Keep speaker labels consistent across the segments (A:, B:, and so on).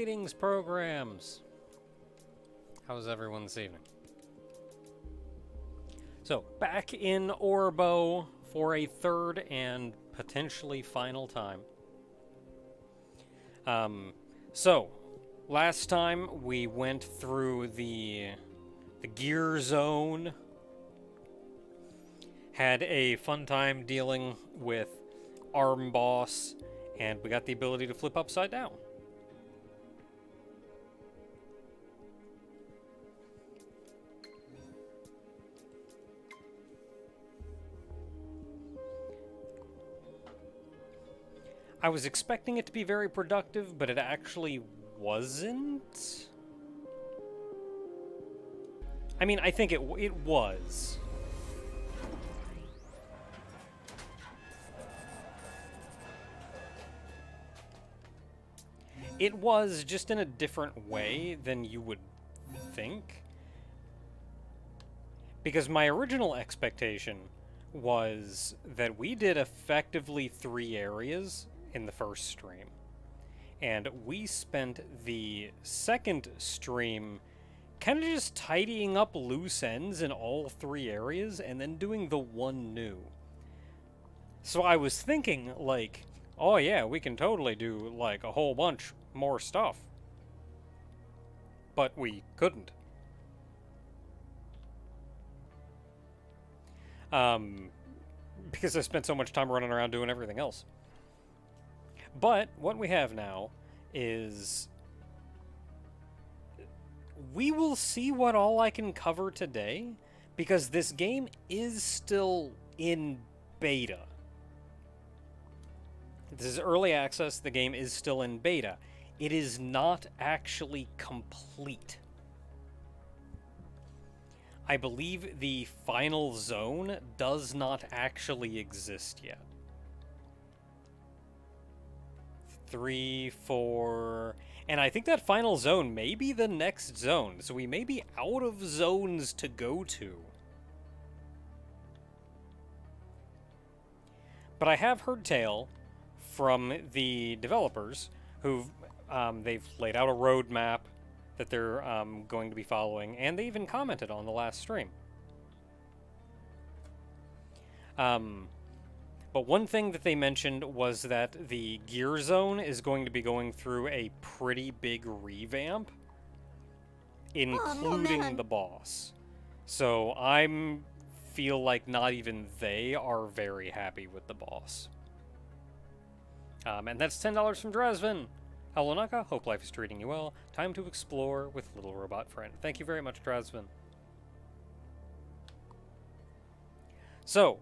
A: Greetings, programs! How's everyone this evening? So, back in Orbo for a third and potentially final time. So, last time we went through the gear zone, had a fun time dealing with Arm Boss, and we got the ability to flip upside down. I was expecting it to be very productive, but it actually wasn't. I mean, I think it was. It was, just in a different way than you would think. Because my original expectation was that we did effectively 3 areas in the first stream. And we spent the second stream kind of just tidying up loose ends in all 3 areas and then doing the one new. So I was thinking, like, oh yeah, we can totally do, like, a whole bunch more stuff. But we couldn't. Because I spent so much time running around doing everything else. But what we have now is we will see what all I can cover today, because this game is still in beta. This is early access, the game is still in beta. It is not actually complete. I believe the final zone does not actually exist yet. 3, 4... And I think that final zone may be the next zone, so we may be out of zones to go to. But I have heard tale from the developers who've they've laid out a roadmap that they're going to be following, and they even commented on the last stream. But one thing that they mentioned was that the gear zone is going to be going through a pretty big revamp, including the boss. So I feel like not even they are very happy with the boss. And that's $10 from Dresvin. Hello Naka, hope life is treating you well. Time to explore with Little Robot Friend. Thank you very much, Dresvin. So,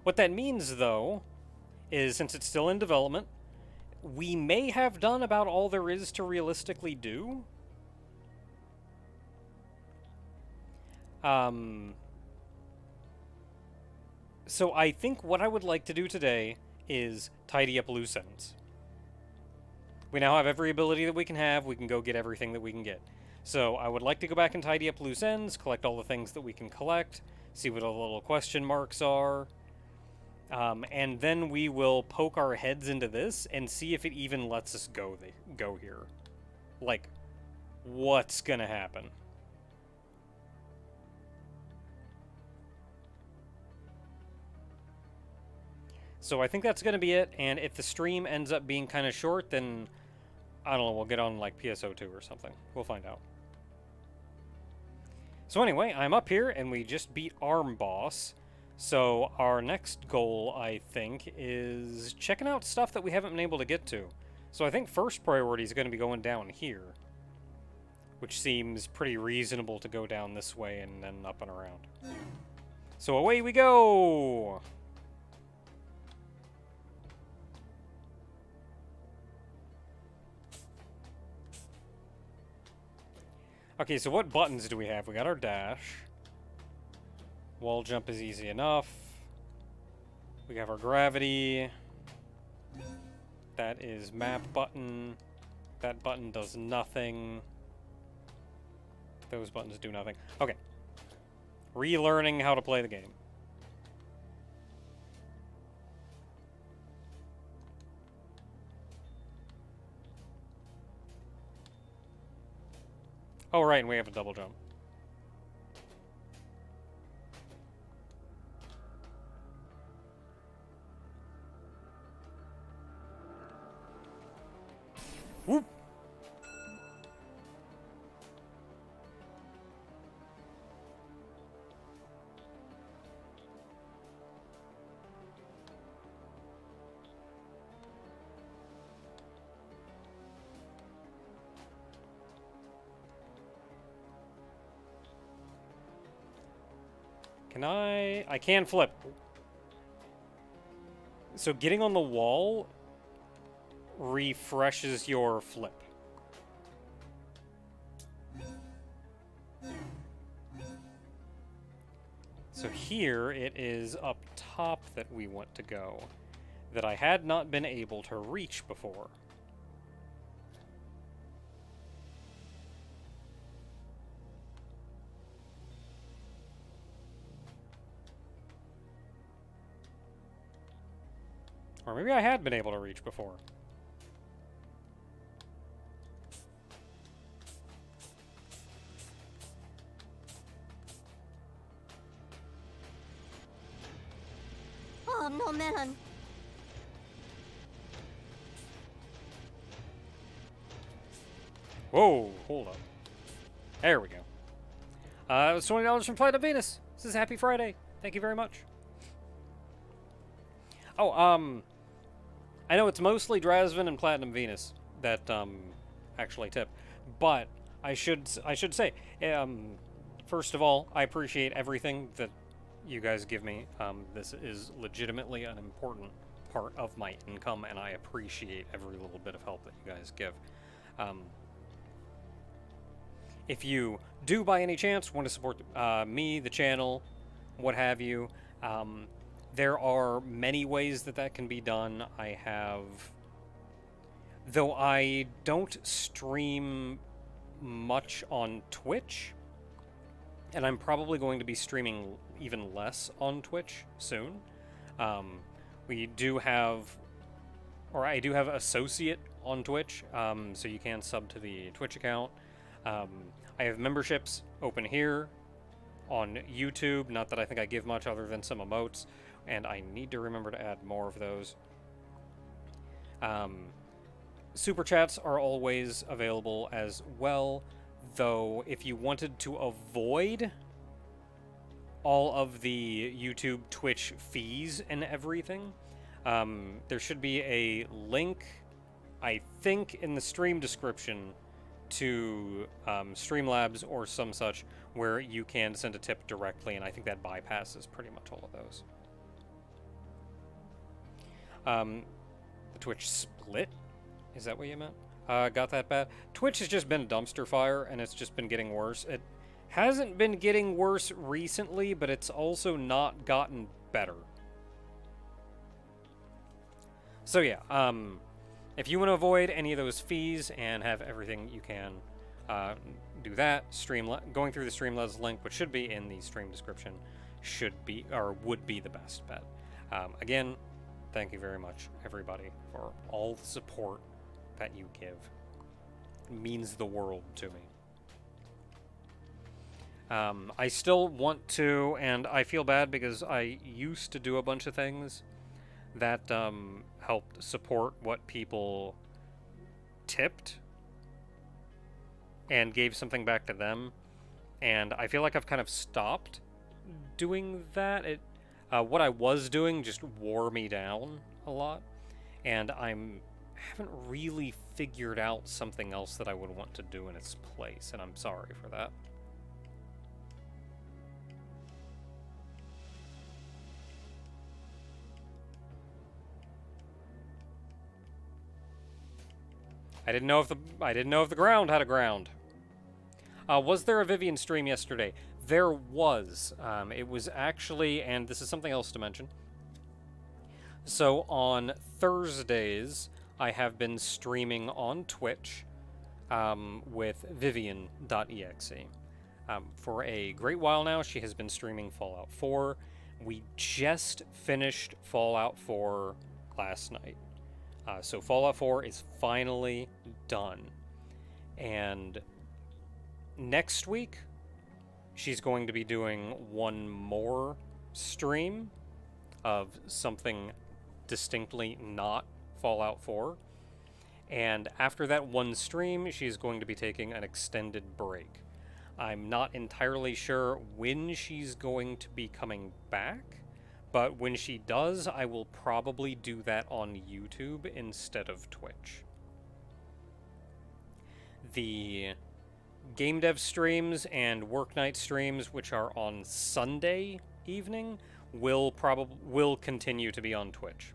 A: what that means, though, is since it's still in development, we may have done about all there is to realistically do. So I think what I would like to do today is tidy up loose ends. We now have every ability that we can go get everything that we can get. So I would like to go back and tidy up loose ends, collect all the things that we can collect, see what all the little question marks are. And then we will poke our heads into this and see if it even lets us go here. Like, what's gonna happen? So I think that's gonna be it, and if the stream ends up being kind of short, then, I don't know, we'll get on, like, PSO2 or something. We'll find out. So anyway, I'm up here, and we just beat Arm Boss. So our next goal, I think, is checking out stuff that we haven't been able to get to. So I think first priority is going to be going down here, which seems pretty reasonable to go down this way and then up and around. So away we go! Okay, so what buttons do we have? We got our dash. Wall jump is easy enough. We have our gravity. That is map button. That button does nothing. Those buttons do nothing. Okay. Relearning how to play the game. Oh, right, and we have a double jump. Whoop! Can I can flip. So getting on the wall refreshes your flip. So here it is up top that we want to go, that I had not been able to reach before. Or maybe I had been able to reach before.
B: Oh, no melon.
A: Whoa, hold up. There we go. It was $20 from Flight of Venus. This is Happy Friday. Thank you very much. Oh, I know it's mostly Drazvin and Platinum Venus that actually tip, but I should say, first of all, I appreciate everything that you guys give me. This is legitimately an important part of my income, and I appreciate every little bit of help that you guys give. If you do, by any chance, want to support me, the channel, what have you, there are many ways that that can be done. I have... Though I don't stream much on Twitch, and I'm probably going to be streaming even less on Twitch soon. We do have... Or I do have Associate on Twitch, so you can sub to the Twitch account. I have memberships open here on YouTube. Not that I think I give much other than some emotes, and I need to remember to add more of those. Super chats are always available as well, though if you wanted to avoid all of the YouTube, Twitch fees and everything, there should be a link, I think, in the stream description to Streamlabs or some such, where you can send a tip directly, and I think that bypasses pretty much all of those. The Twitch split? Is that what you meant? Got that bad? Twitch has just been a dumpster fire, and it's just been getting worse. It hasn't been getting worse recently, but it's also not gotten better. So yeah, if you want to avoid any of those fees and have everything you can, do that. Going through the Streamlabs link, which should be in the stream description, should be, or would be, the best bet. Again, thank you very much, everybody, for all the support that you give. It means the world to me. I still want to, and I feel bad because I used to do a bunch of things that helped support what people tipped and gave something back to them, and I feel like I've kind of stopped doing that. What I was doing just wore me down a lot, and haven't really figured out something else that I would want to do in its place, and I'm sorry for that. I didn't know if the ground had a ground. Was there a Vivian stream yesterday? There was. It was actually, and this is something else to mention. So on Thursdays, I have been streaming on Twitch with Vivian.exe. For a great while now, she has been streaming Fallout 4. We just finished Fallout 4 last night. So Fallout 4 is finally done. And next week, she's going to be doing one more stream of something distinctly not Fallout 4. And after that one stream, she's going to be taking an extended break. I'm not entirely sure when she's going to be coming back, but when she does, I will probably do that on YouTube instead of Twitch. The game dev streams and work night streams, which are on Sunday evening, will continue to be on Twitch.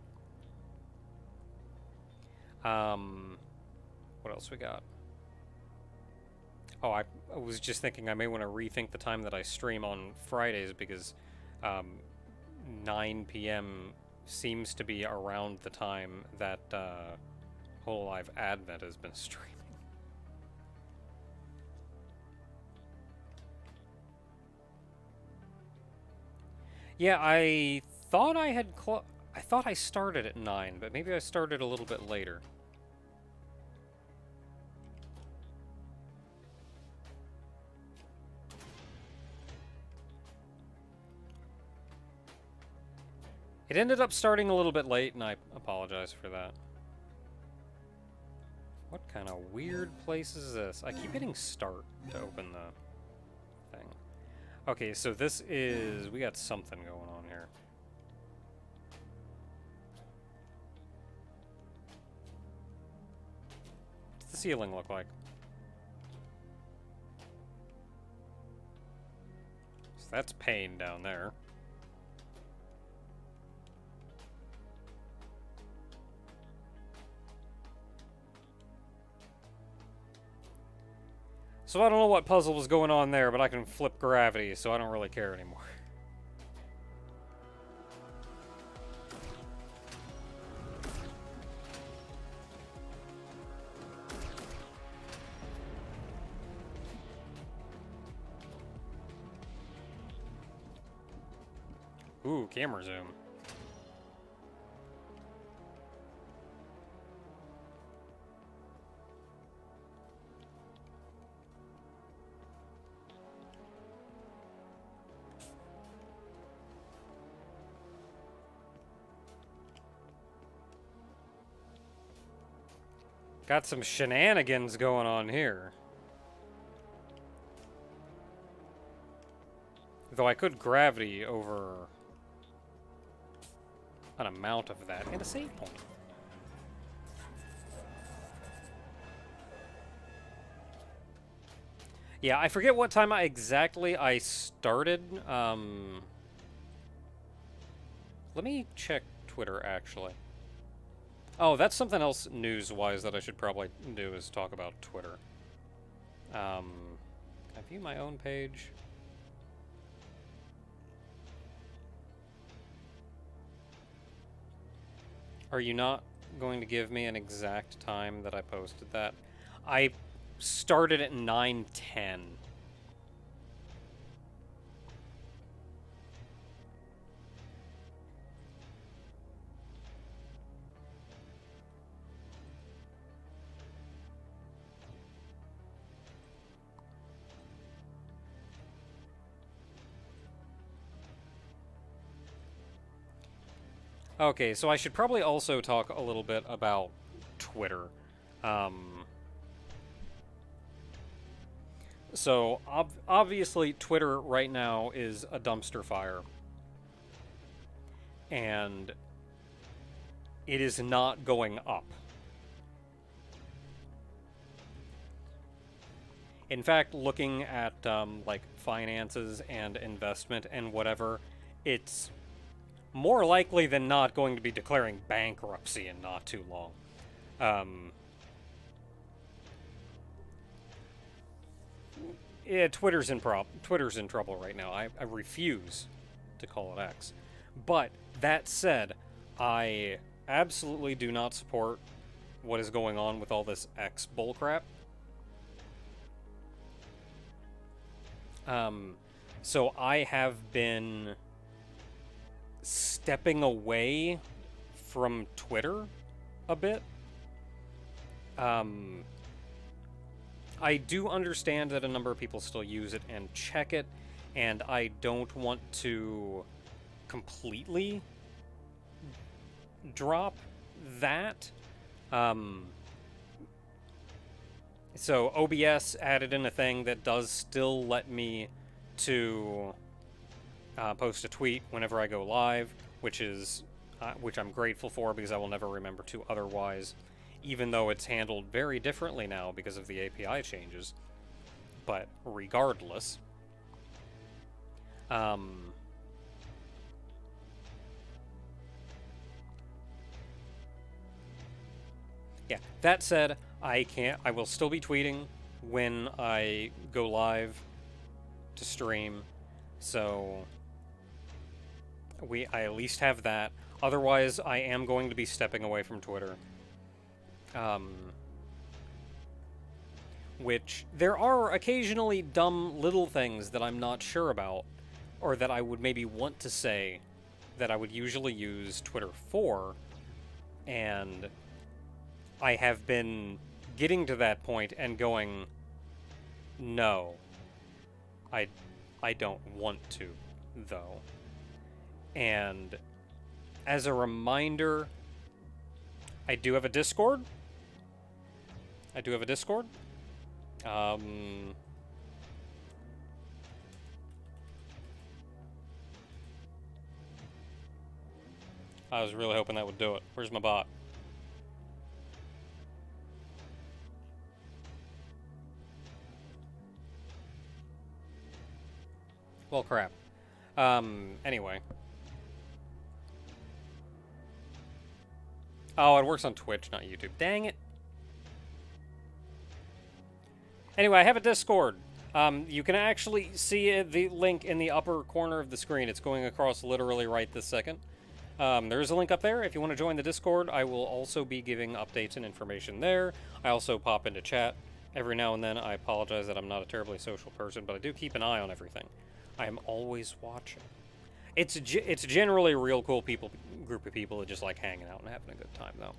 A: What else we got? Oh, I was just thinking I may want to rethink the time that I stream on Fridays, because 9 p.m. seems to be around the time that Hololive Advent has been streaming. Yeah, I thought I had I thought I started at 9, but maybe I started a little bit later. It ended up starting a little bit late, and I apologize for that. What kind of weird place is this? I keep hitting start to open the thing. Okay, so this is... we got something going on here. What's the ceiling look like? So that's pain down there. So I don't know what puzzle was going on there, but I can flip gravity, so I don't really care anymore. Ooh, camera zoom. Got some shenanigans going on here. Though I could gravity over an amount of that and a save point. Yeah, I forget what time exactly I started. Let me check Twitter, actually. Oh, that's something else news-wise that I should probably do, is talk about Twitter. Can I view my own page? Are you not going to give me an exact time that I posted that? I started at 9:10. Okay, so I should probably also talk a little bit about Twitter. So, obviously, Twitter right now is a dumpster fire. And it is not going up. In fact, looking at, like, finances and investment and whatever, it's more likely than not going to be declaring bankruptcy in not too long. Yeah, Twitter's in trouble right now. I refuse to call it X. But that said, I absolutely do not support what is going on with all this X bullcrap. So I have been stepping away from Twitter a bit. I do understand that a number of people still use it and check it, and I don't want to completely drop that. So OBS added in a thing that does still let me to post a tweet whenever I go live, which I'm grateful for because I will never remember to otherwise, even though it's handled very differently now because of the API changes. But regardless, yeah, that said, I will still be tweeting when I go live to stream, so I at least have that. Otherwise, I am going to be stepping away from Twitter. Which, there are occasionally dumb little things that I'm not sure about, or that I would maybe want to say that I would usually use Twitter for, and I have been getting to that point and going, no, I don't want to, though. And as a reminder, I do have a Discord. I was really hoping that would do it. Where's my bot? Well, crap. Anyway. Oh, it works on Twitch, not YouTube. Dang it. Anyway, I have a Discord. You can actually see the link in the upper corner of the screen. It's going across literally right this second. There is a link up there. If you want to join the Discord, I will also be giving updates and information there. I also pop into chat every now and then. I apologize that I'm not a terribly social person, but I do keep an eye on everything. I am always watching. It's generally a real cool group of people that just like hanging out and having a good time, though.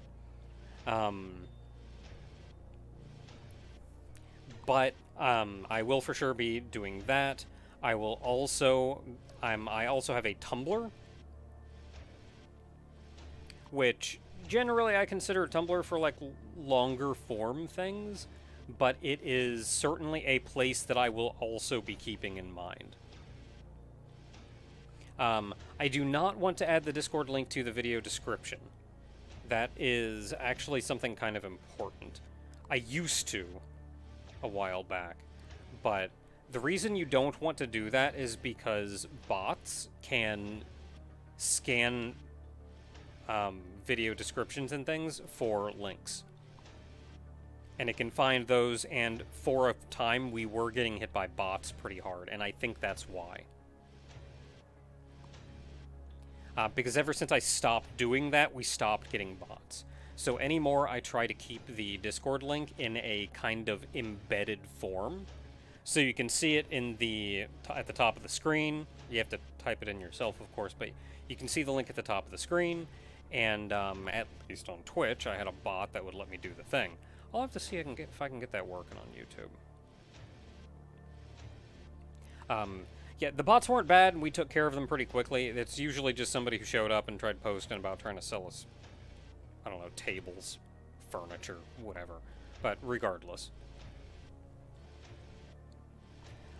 A: But I will for sure be doing that. I will also I also have a Tumblr, which generally I consider Tumblr for like longer form things, but it is certainly a place that I will also be keeping in mind. I do not want to add the Discord link to the video description. That is actually something kind of important. I used to a while back, but the reason you don't want to do that is because bots can scan video descriptions and things for links. And it can find those, and for a time we were getting hit by bots pretty hard, and I think that's why. Because ever since I stopped doing that, we stopped getting bots. So anymore, I try to keep the Discord link in a kind of embedded form. So you can see it in at the top of the screen. You have to type it in yourself, of course, but you can see the link at the top of the screen. And at least on Twitch, I had a bot that would let me do the thing. I'll have to see if I can get that working on YouTube. Yeah, the bots weren't bad, and we took care of them pretty quickly. It's usually just somebody who showed up and tried posting about trying to sell us, I don't know, tables, furniture, whatever. But regardless.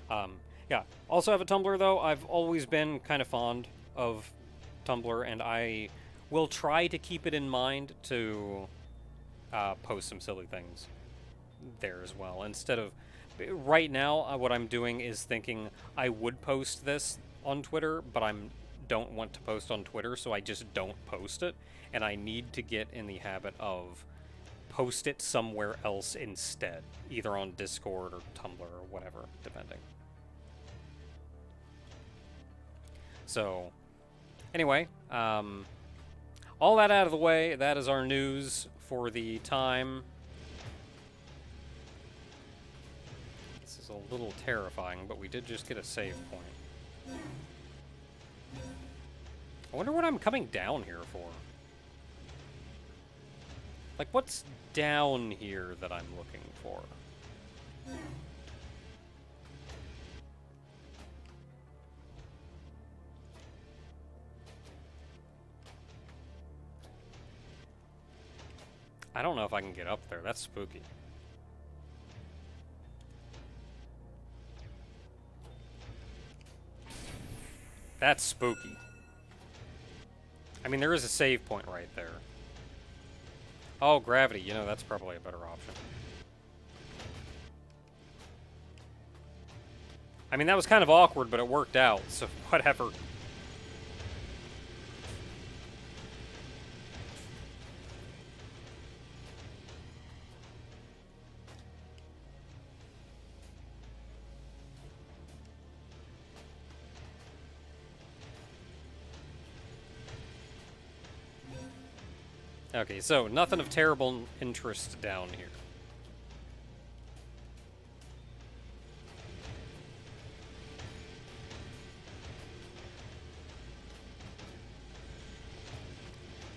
A: Yeah, also have a Tumblr, though. I've always been kind of fond of Tumblr, and I will try to keep it in mind to post some silly things there as well. Instead of... Right now, what I'm doing is thinking I would post this on Twitter, but I don't want to post on Twitter, so I just don't post it. And I need to get in the habit of post it somewhere else instead, either on Discord or Tumblr or whatever, depending. So, anyway, all that out of the way, that is our news for the time. This is a little terrifying, but we did just get a save point. I wonder what I'm coming down here for. Like, what's down here that I'm looking for? I don't know if I can get up there. That's spooky. That's spooky. I mean, there is a save point right there. Oh, gravity. You know, that's probably a better option. I mean, that was kind of awkward, but it worked out, so whatever. Okay, so nothing of terrible interest down here.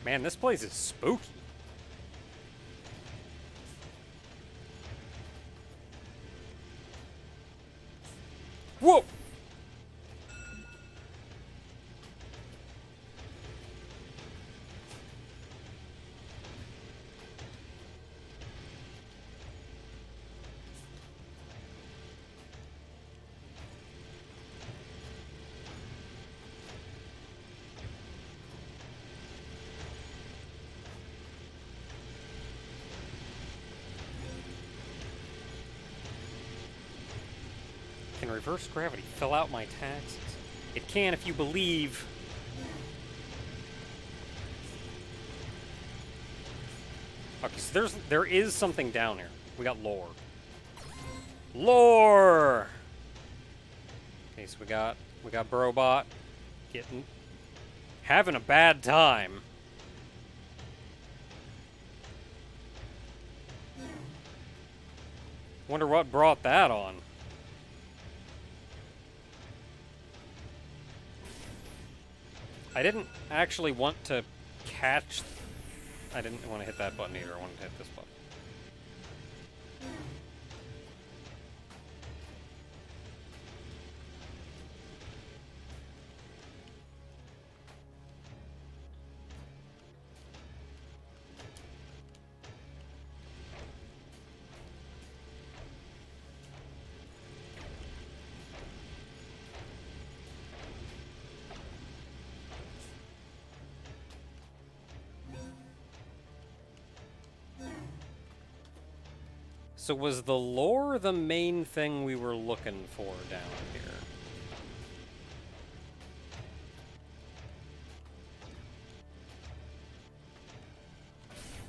A: Man, this place is spooky. Whoa! Can reverse gravity fill out my taxes? It can if you believe. Okay, so there is something down here. We got lore. Lore. Okay, so we got Brobot having a bad time. Wonder what brought that on. I didn't actually want to catch... I didn't want to hit that button either. I wanted to hit this button. So was the lore the main thing we were looking for down here?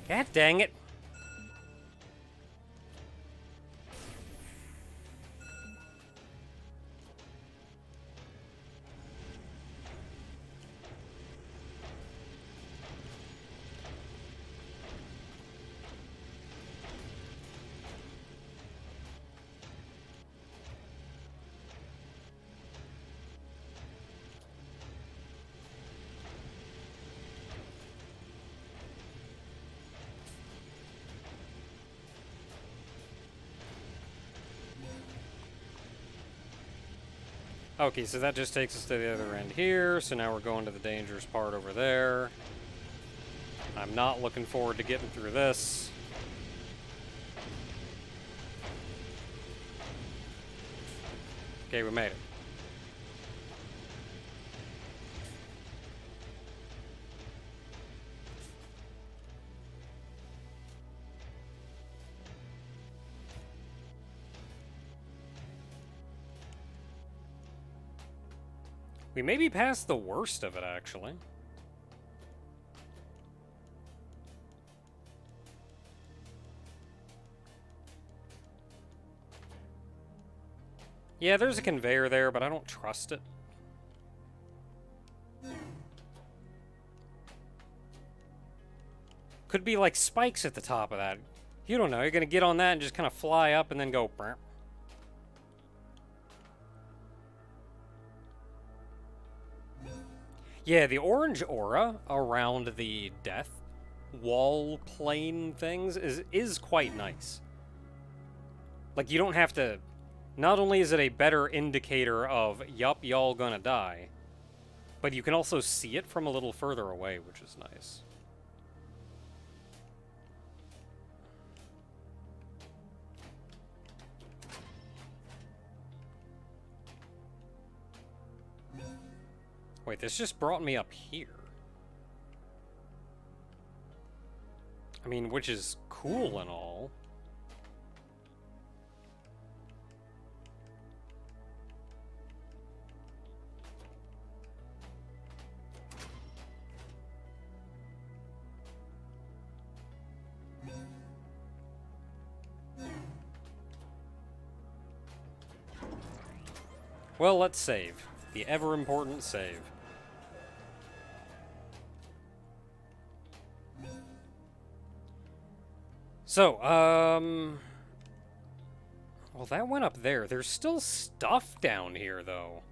A: God dang it. Okay, so that just takes us to the other end here, so now we're going to the dangerous part over there. I'm not looking forward to getting through this. Okay, we made it. We may be past the worst of it, actually. Yeah, there's a conveyor there, but I don't trust it. Could be like spikes at the top of that. You don't know. You're going to get on that and just kind of fly up and then go... Burp. Yeah, the orange aura around the death wall plane things is quite nice. Like, you don't have to... Not only is it a better indicator of, yup, y'all gonna die, but you can also see it from a little further away, which is nice. Wait, this just brought me up here. I mean, which is cool and all. Well, let's save. The ever-important save. So, well, that went up there. There's still stuff down here, though.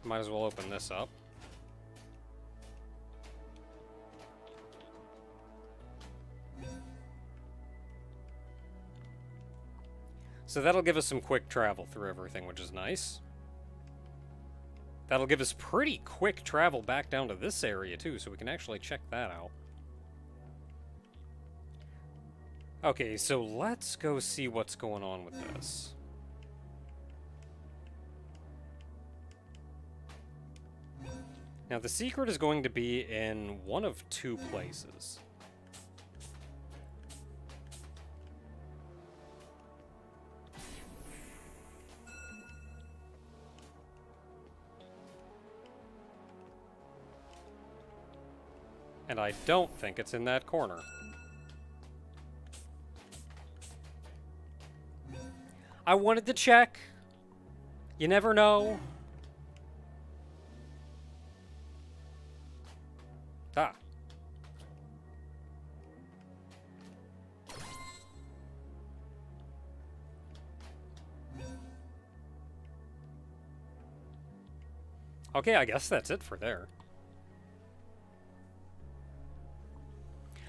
A: Might as well open this up. So that'll give us some quick travel through everything, which is nice. That'll give us pretty quick travel back down to this area, too, so we can actually check that out. Okay, so let's go see what's going on with this. Now, the secret is going to be in one of two places. And I don't think it's in that corner. I wanted to check. You never know. Ah. Okay, I guess that's it for there.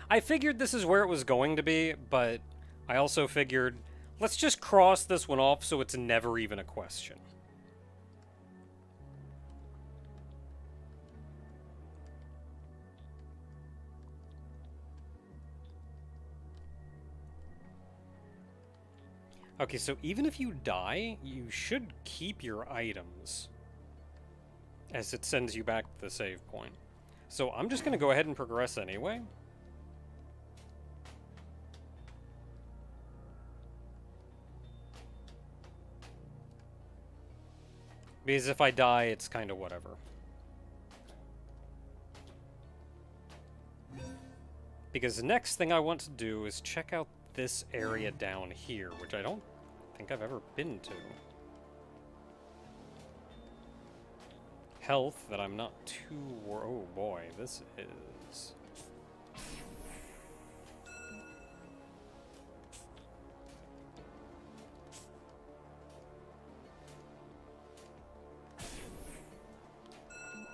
A: I figured this is where it was going to be, but I also figured, let's just cross this one off so it's never even a question. Okay, so even if you die, you should keep your items, as it sends you back to the save point. So I'm just going to go ahead and progress anyway. Because if I die, it's kind of whatever. Because the next thing I want to do is check out this area down here, which I don't think I've ever been to. Health that I'm not too... Oh boy, this is...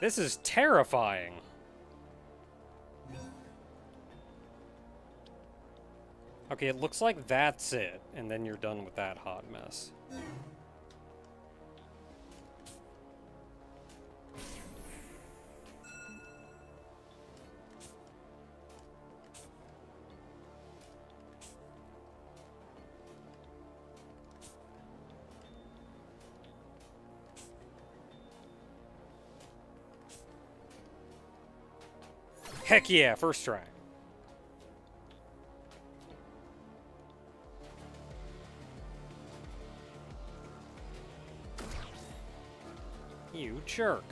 A: This is terrifying. Okay, it looks like that's it, and then you're done with that hot mess. Heck yeah, first try. You jerk.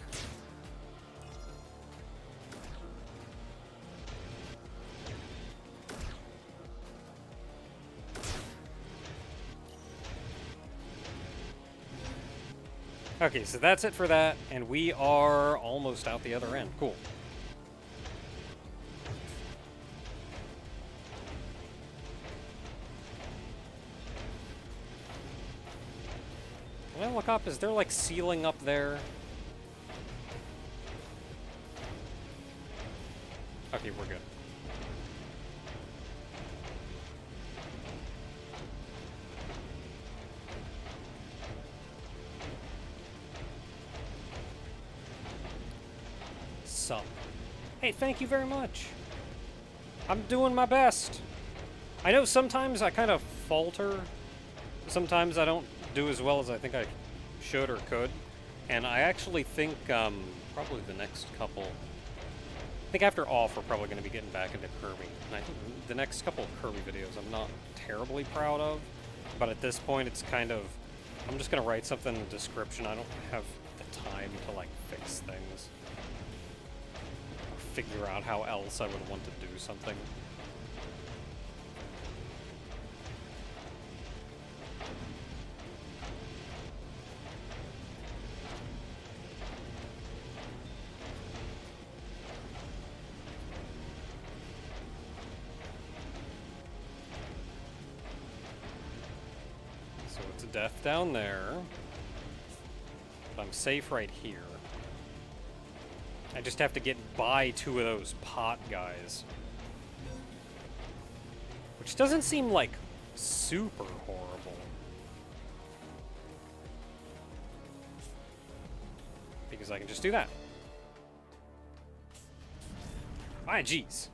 A: Okay, so that's it for that, and we are almost out the other end. Cool. Can I look up? Is there like ceiling up there? Okay, we're good. Some. Hey, thank you very much. I'm doing my best. I know sometimes I kind of falter. Sometimes I don't do as well as I think I should or could. And I actually think probably the next couple... I think after off, we're probably going to be getting back into Kirby. And I think the next couple of Kirby videos I'm not terribly proud of. But at this point, it's kind of... I'm just going to write something in the description. I don't have the time to, like, fix things. Or figure out how else I would want to do something. Death down there. But I'm safe right here. I just have to get by two of those pot guys. Which doesn't seem like super horrible. Because I can just do that. Ah, jeez.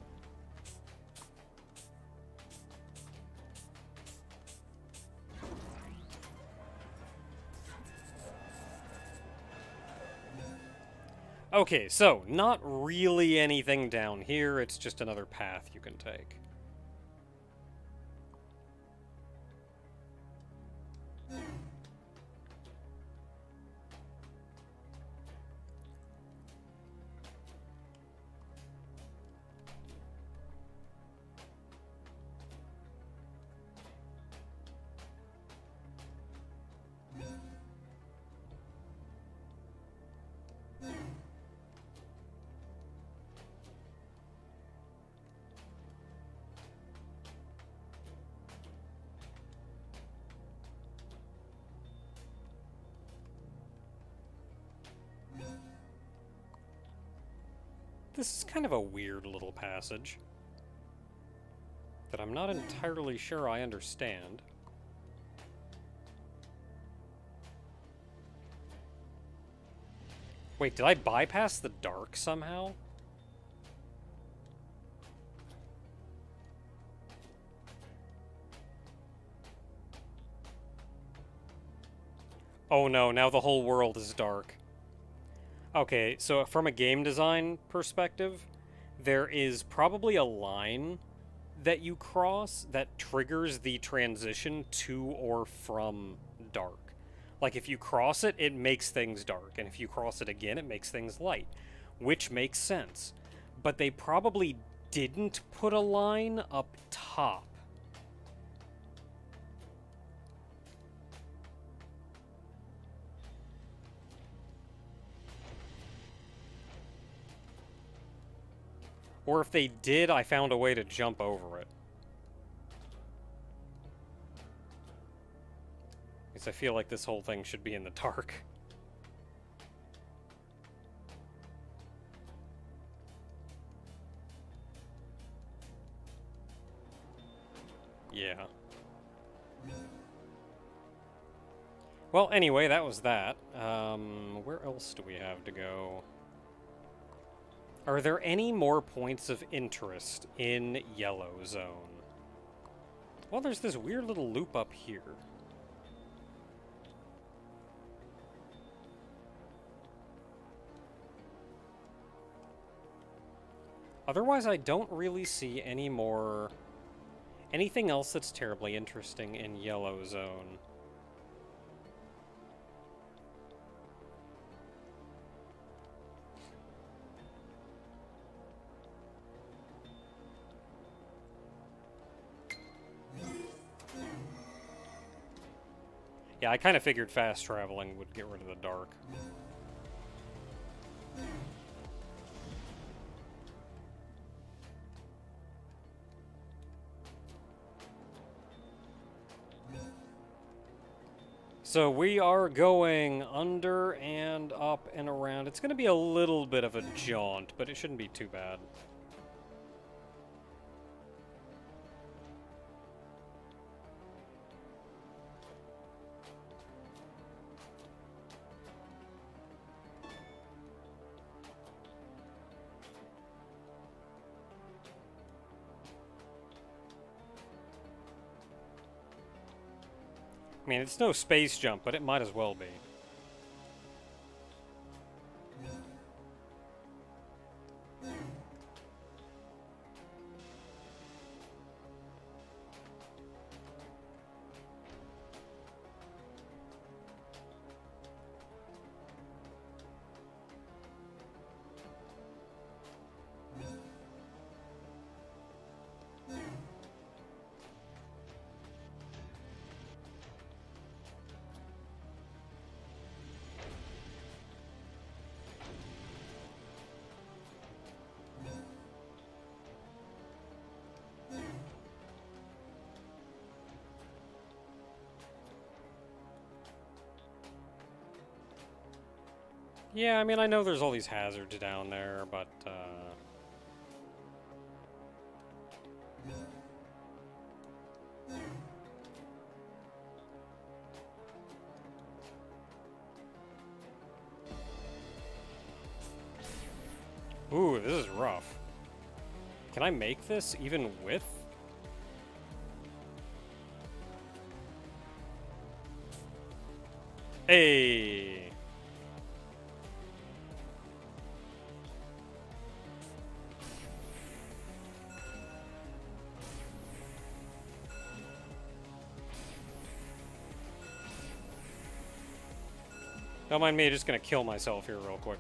A: Okay, so, not really anything down here, it's just another path you can take. This is kind of a weird little passage that I'm not entirely sure I understand. Wait, did I bypass the dark somehow? Oh no, now the whole world is dark. Okay, so from a game design perspective, there is probably a line that you cross that triggers the transition to or from dark. Like, if you cross it, it makes things dark, and if you cross it again, it makes things light, which makes sense. But they probably didn't put a line up top. Or if they did, I found a way to jump over it. Because I feel like this whole thing should be in the dark. Yeah. Well, anyway, that was that. Where else do we have to go? Are there any more points of interest in Yellow Zone? Well, there's this weird little loop up here. Otherwise, I don't really see any more... anything else that's terribly interesting in Yellow Zone. Yeah, I kind of figured fast traveling would get rid of the dark. So we are going under and up and around. It's going to be a little bit of a jaunt, but it shouldn't be too bad. I mean, it's no space jump, but it might as well be. Yeah, I mean, I know there's all these hazards down there, but, Ooh, this is rough. Can I make this even with? Hey! Don't mind me, just gonna kill myself here real quick.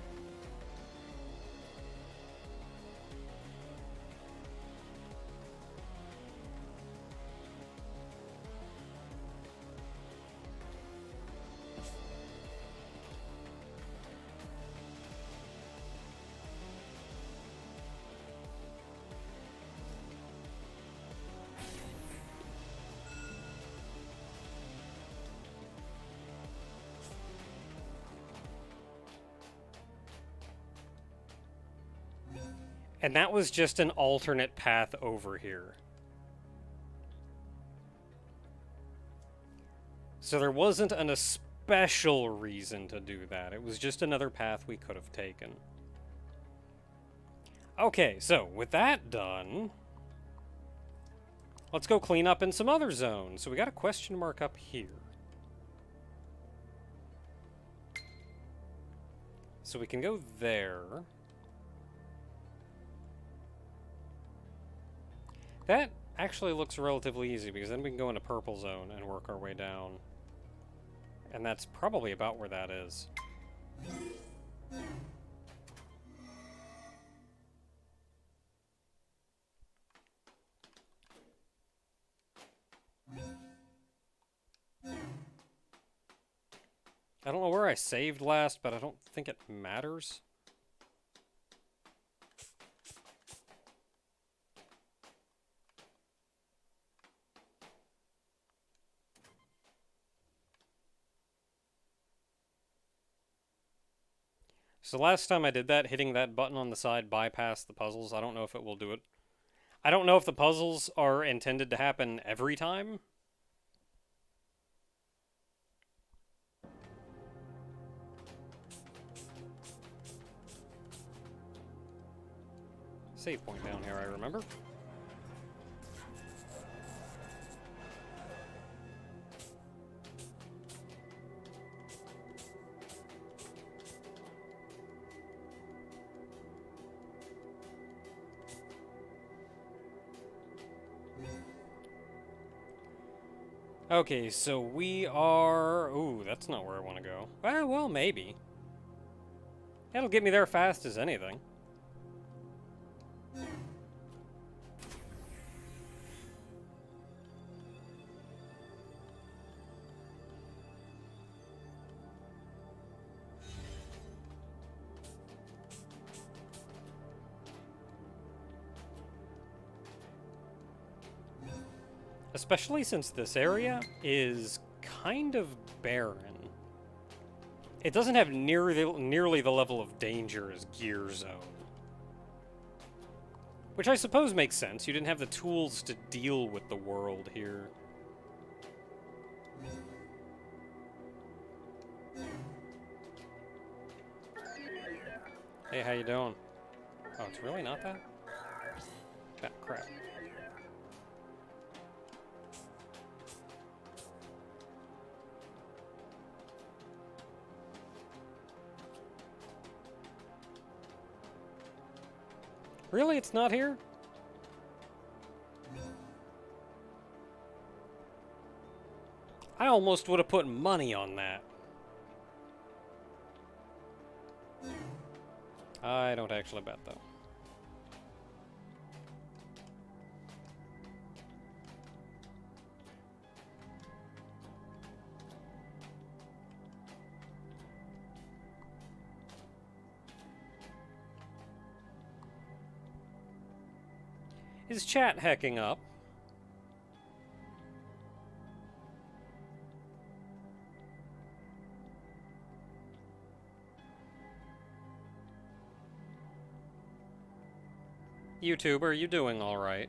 A: And that was just an alternate path over here. So there wasn't an especial reason to do that. It was just another path we could have taken. Okay, so with that done, let's go clean up in some other zones. So we got a question mark up here. So we can go there. That actually looks relatively easy, because then we can go into purple zone and work our way down. And that's probably about where that is. I don't know where I saved last, but I don't think it matters. So last time I did that, hitting that button on the side bypassed the puzzles. I don't know if it will do it. I don't know if the puzzles are intended to happen every time. Save point down here, I remember. Okay, so we are... Ooh, that's not where I want to go. Well, maybe. That'll get me there fast as anything. Especially since this area is kind of barren. It doesn't have nearly the level of danger as Gear Zone. Which I suppose makes sense. You didn't have the tools to deal with the world here. Hey, how you doing? Oh, it's really not that? Ah, crap. Really? It's not here? I almost would have put money on that. I don't actually bet, though. Is chat hacking up? YouTube, are you doing alright?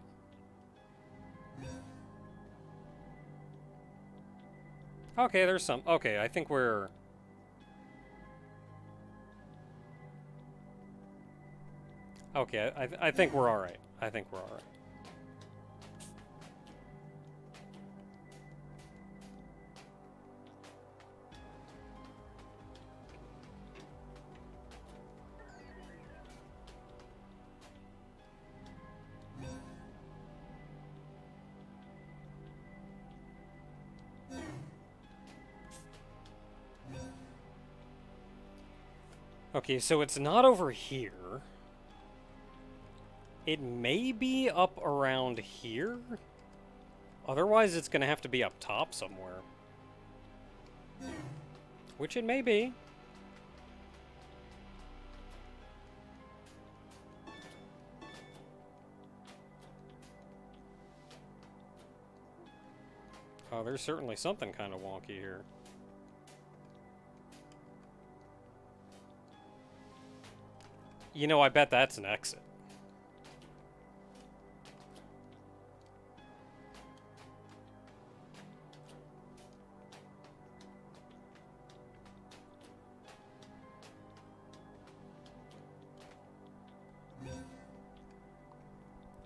A: Okay, there's some. Okay, I think we're... Okay, I think we're alright. I think we're alright. Okay, so it's not over here. It may be up around here. Otherwise, it's going to have to be up top somewhere. Which it may be. Oh, there's certainly something kind of wonky here. You know, I bet that's an exit.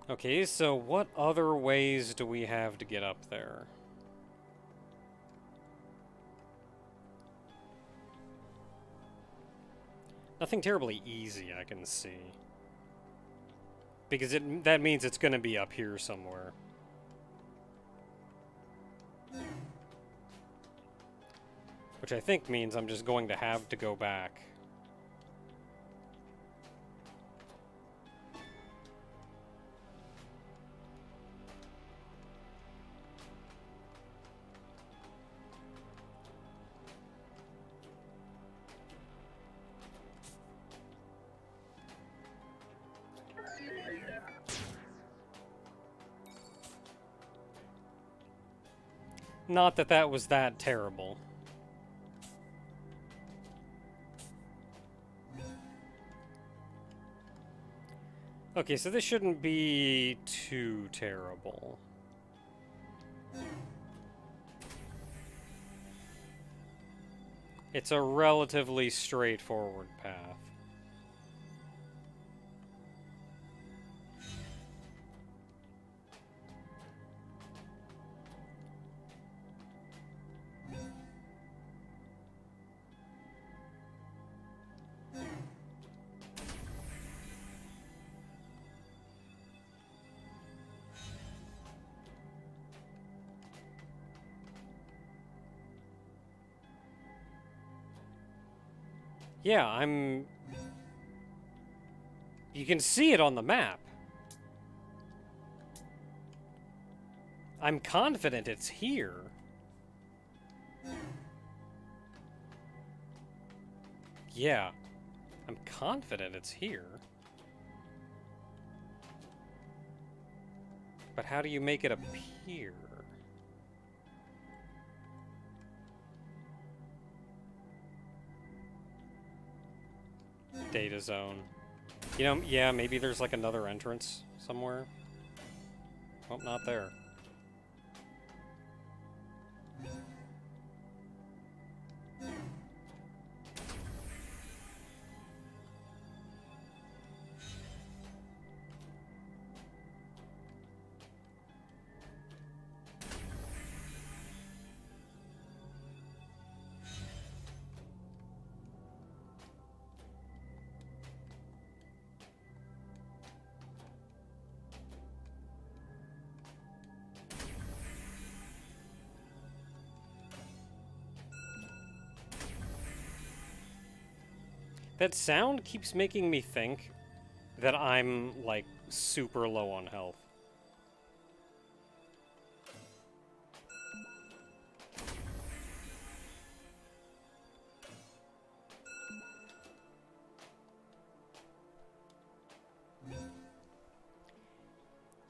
A: Okay, so what other ways do we have to get up there? Nothing terribly easy, I can see. Because that means it's going to be up here somewhere. Which I think means I'm just going to have to go back. Not that that was that terrible. Okay, so this shouldn't be too terrible. It's a relatively straightforward path. Yeah, you can see it on the map. I'm confident it's here. Yeah, I'm confident it's here. But how do you make it appear? Data zone. You know, yeah, maybe there's like another entrance somewhere. Oh, not there. That sound keeps making me think that I'm, like, super low on health.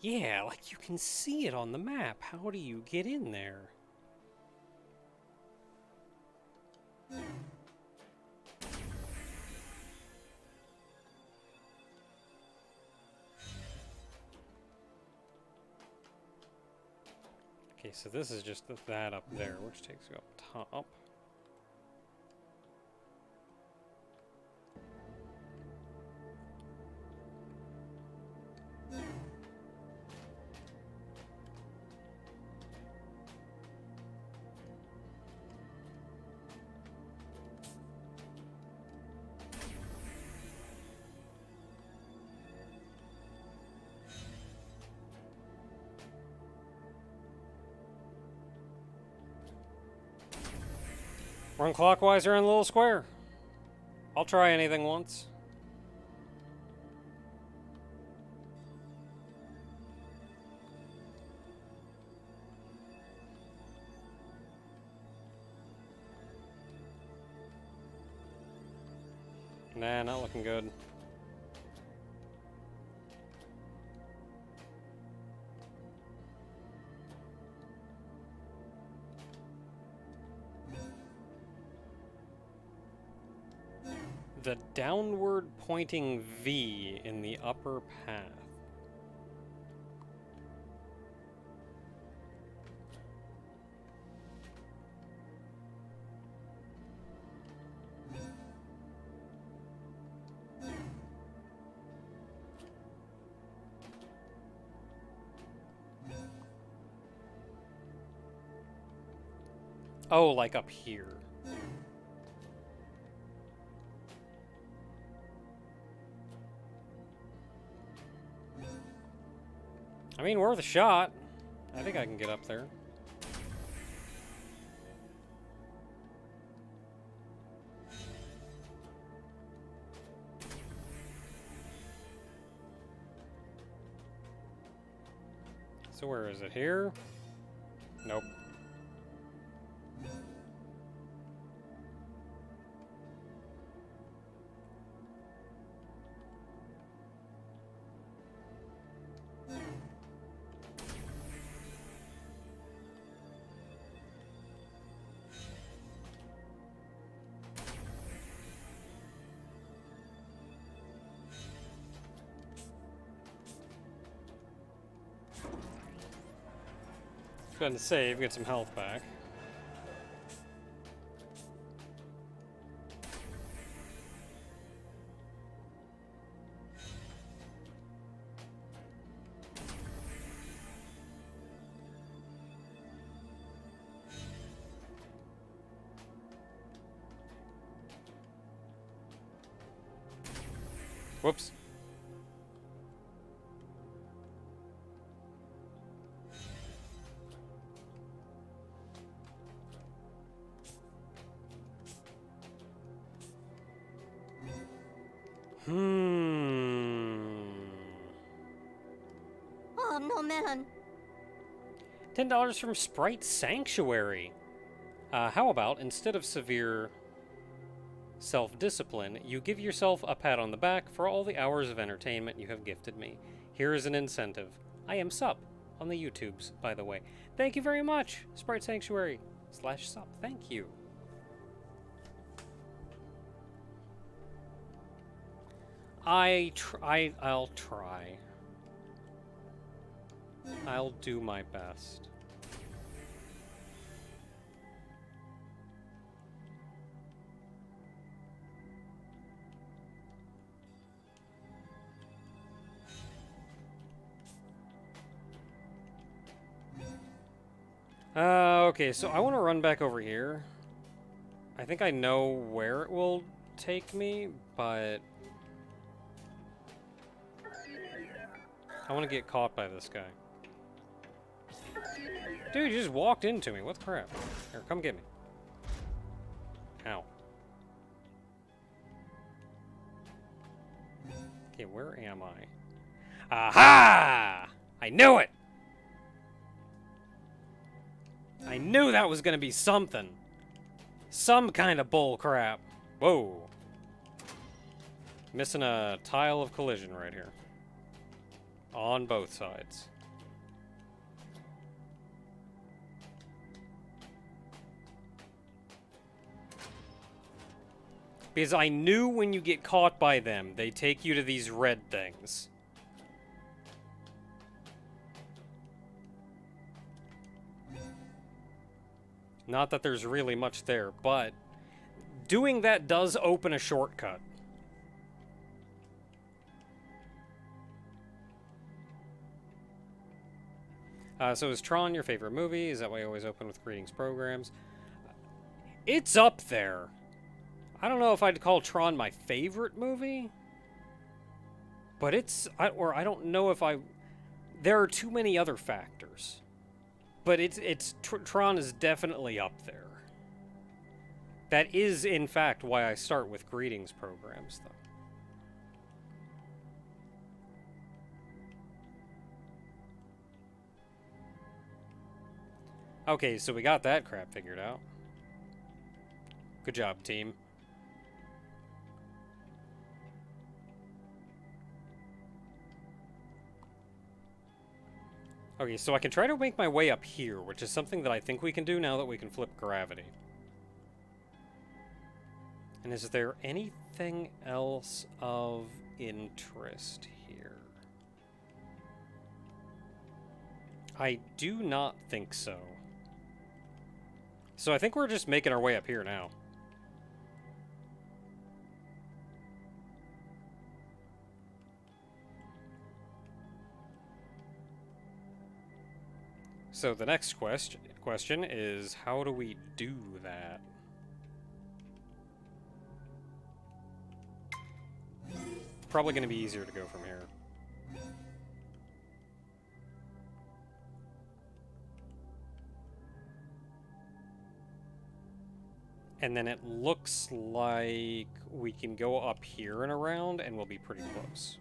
A: Yeah, like you can see it on the map. How do you get in there? Okay, so this is just that up there, which takes you up top. Run clockwise around the little square. I'll try anything once. Nah, not looking good. The downward pointing V in the upper path. Oh, like up here. I mean, worth a shot. I think I can get up there. So where is it? Here? Nope. Go ahead and save, get some health back. Whoops.
B: Oh, no melon.
A: $10 from Sprite Sanctuary. How about, instead of severe self-discipline, you give yourself a pat on the back for all the hours of entertainment you have gifted me. Here is an incentive. I am Sup on the YouTubes, by the way. Thank you very much, Sprite Sanctuary /Sup. Thank you. I'll try. I'll do my best. Okay, so I want to run back over here. I think I know where it will take me, but I want to get caught by this guy. Dude, you just walked into me. What the crap? Here, come get me. Ow. Okay, where am I? Aha! I knew it! I knew that was gonna be something. Some kind of bull crap. Whoa. Missing a tile of collision right here. On both sides. Because I knew when you get caught by them, they take you to these red things. Not that there's really much there, but doing that does open a shortcut. So is Tron your favorite movie? Is that why you always open with greetings programs? It's up there. I don't know if I'd call Tron my favorite movie, but I don't know if I. There are too many other factors, but Tron is definitely up there. That is, in fact, why I start with greetings programs, though. Okay, so we got that crap figured out. Good job, team. Okay, so I can try to make my way up here, which is something that I think we can do now that we can flip gravity. And is there anything else of interest here? I do not think so. So I think we're just making our way up here now. So the next question is, how do we do that? Probably going to be easier to go from here. And then it looks like we can go up here and around, and we'll be pretty close.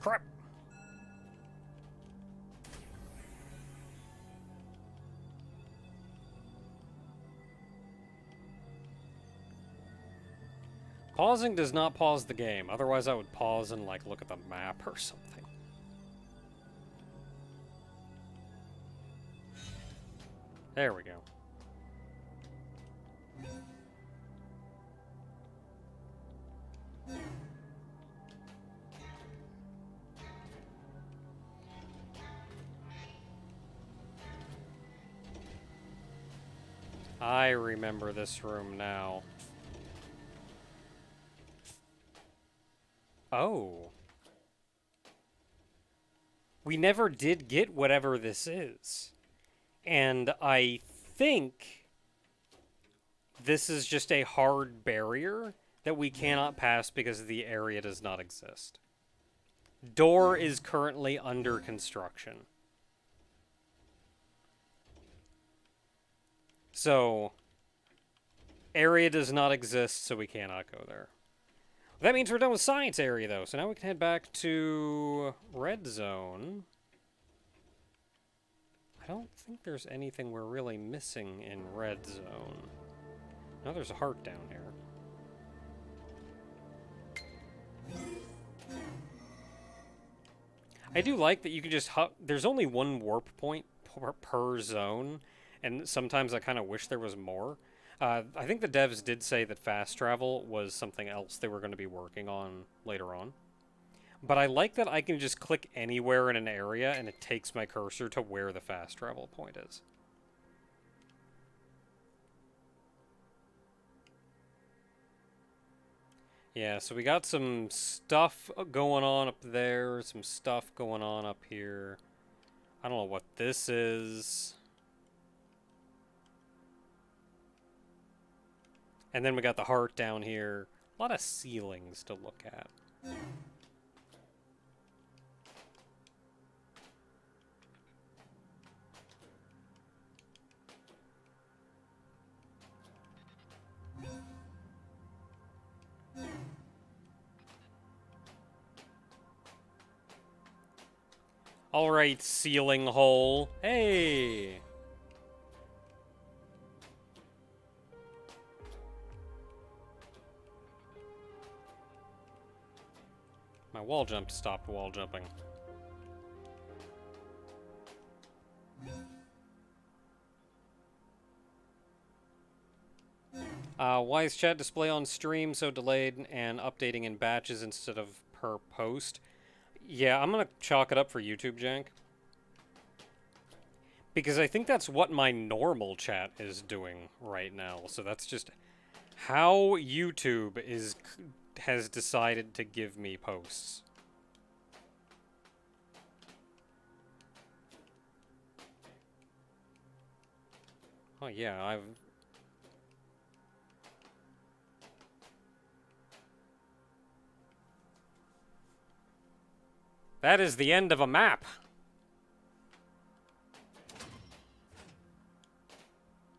A: Crap! Pausing does not pause the game. Otherwise, I would pause and, like, look at the map or something. There we go. I remember this room now. Oh. We never did get whatever this is. And I think this is just a hard barrier that we cannot pass because the area does not exist. Door is currently under construction. So, area does not exist, so we cannot go there. That means we're done with science area, though. So now we can head back to red zone. I don't think there's anything we're really missing in red zone. No, there's a heart down here. I do like that you can just... There's only one warp point per zone, and sometimes I kind of wish there was more. I think the devs did say that fast travel was something else they were going to be working on later on. But I like that I can just click anywhere in an area and it takes my cursor to where the fast travel point is. Yeah, so we got some stuff going on up there, some stuff going on up here. I don't know what this is. And then we got the heart down here. A lot of ceilings to look at. Alright, ceiling hole. Hey! My wall jump stopped wall jumping. Why is chat display on stream so delayed and updating in batches instead of per post? Yeah, I'm gonna chalk it up for YouTube jank. Because I think that's what my normal chat is doing right now. So that's just how YouTube has decided to give me posts. Oh yeah, That is the end of a map.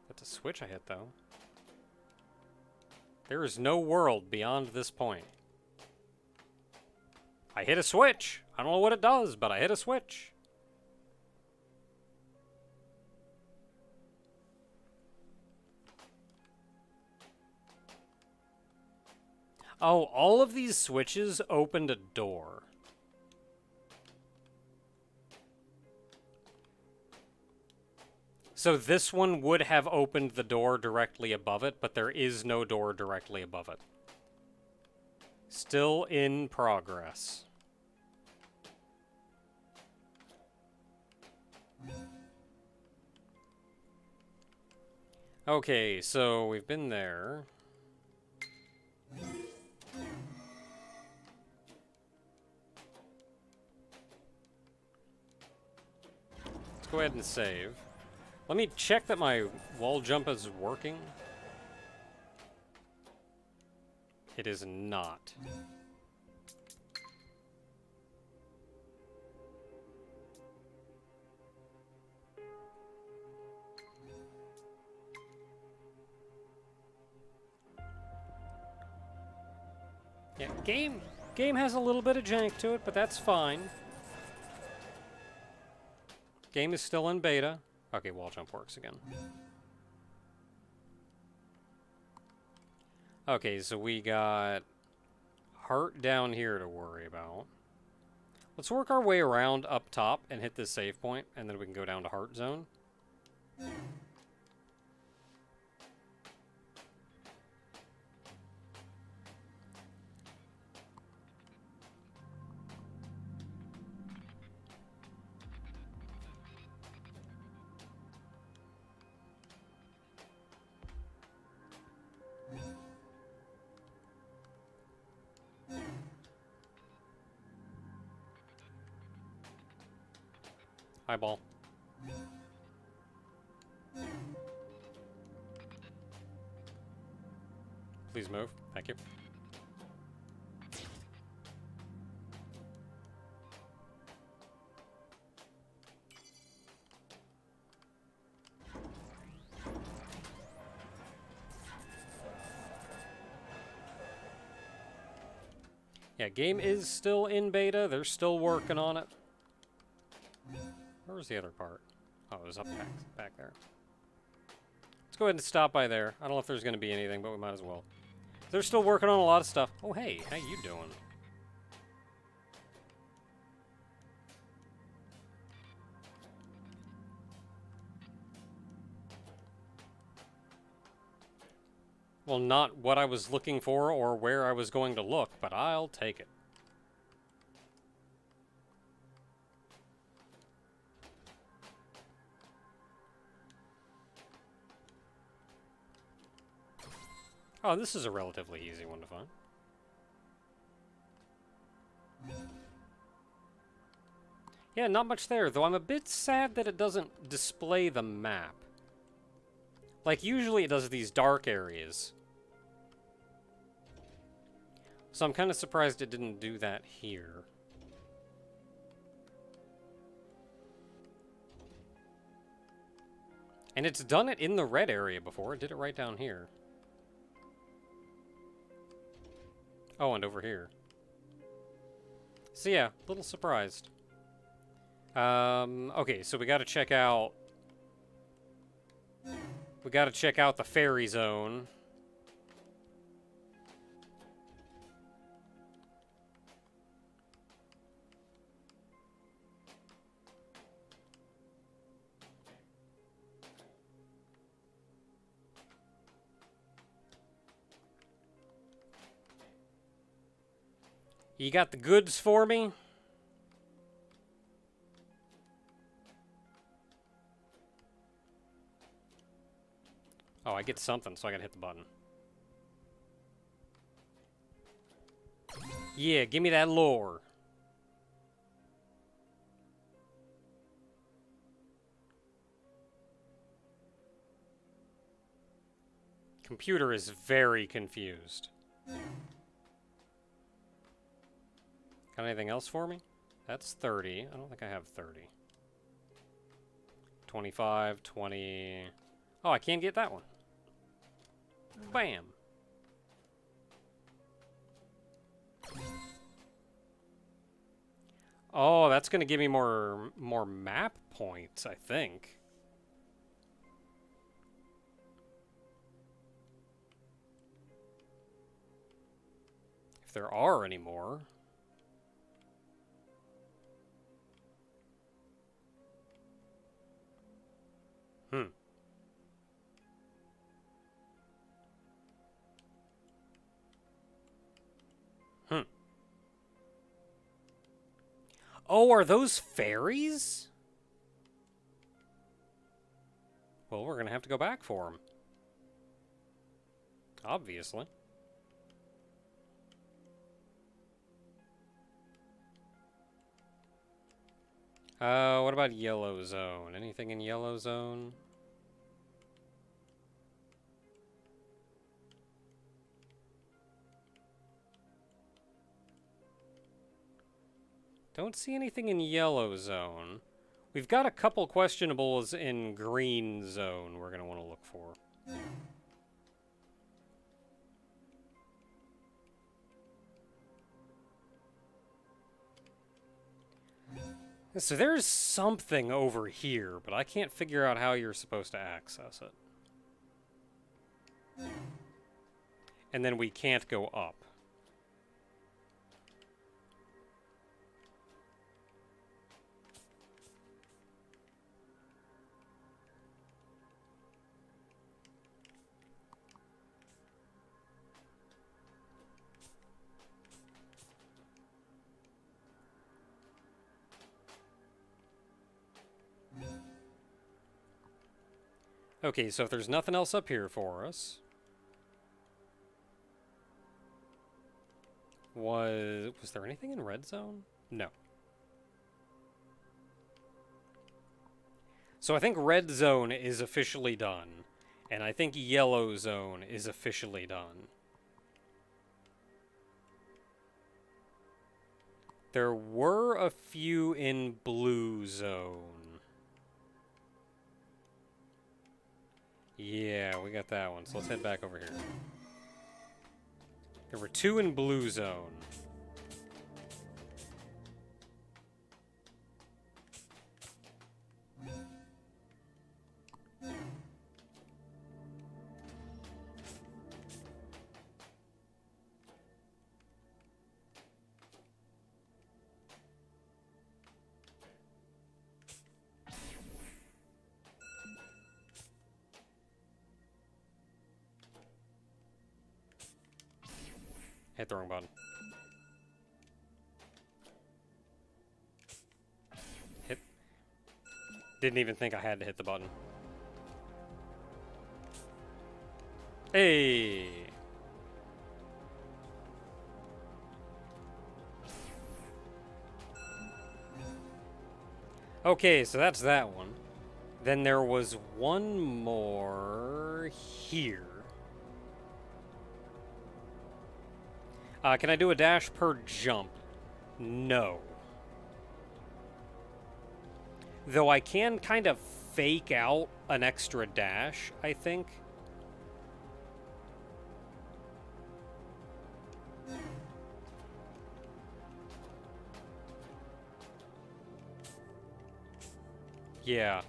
A: That's a switch I hit, though. There is no world beyond this point. I hit a switch. I don't know what it does, but I hit a switch. Oh, all of these switches opened a door. So this one would have opened the door directly above it, but there is no door directly above it. Still in progress. Okay, so we've been there. Let's go ahead and save. Let me check that my wall jump is working. It is not. Yeah, game has a little bit of jank to it, but that's fine. Game is still in beta. Okay, wall jump works again. Okay, so we got heart down here to worry about. Let's work our way around up top and hit this save point, and then we can go down to heart zone. Eyeball. Please move. Thank you. Yeah, game is still in beta. They're still working on it. Where was the other part? Oh, it was up back there. Let's go ahead and stop by there. I don't know if there's going to be anything, but we might as well. They're still working on a lot of stuff. Oh, hey, how you doing? Well, not what I was looking for or where I was going to look, but I'll take it. Oh, this is a relatively easy one to find. Yeah, not much there, though I'm a bit sad that it doesn't display the map. Like, usually it does these dark areas. So I'm kind of surprised it didn't do that here. And it's done it in the red area before. It did it right down here. Oh, and over here. So yeah, a little surprised. Okay, so we gotta check out... We gotta check out the fairy zone. You got the goods for me? Oh, I get something, so I gotta hit the button. Yeah, give me that lore. Computer is very confused. Got anything else for me? That's 30. I don't think I have 30. 25, 20... Oh, I can't get that one. Bam! Oh, that's gonna give me more map points, I think. If there are any more. Oh, are those fairies? Well, we're gonna have to go back for them. Obviously. What about Yellow Zone? Anything in Yellow Zone? Don't see anything in Yellow Zone. We've got a couple questionables in Green Zone we're going to want to look for. So there's something over here, but I can't figure out how you're supposed to access it. And then we can't go up. Okay, so if there's nothing else up here for us... Was there anything in Red Zone? No. So I think Red Zone is officially done. And I think Yellow Zone is officially done. There were a few in Blue Zone. Yeah, we got that one. So let's head back over here. There were 2 in Blue Zone. Hit the wrong button. Hit. Didn't even think I had to hit the button. Hey! Okay, so that's that one. Then there was one more here. Can I do a dash per jump? No. Though I can kind of fake out an extra dash, I think. Yeah.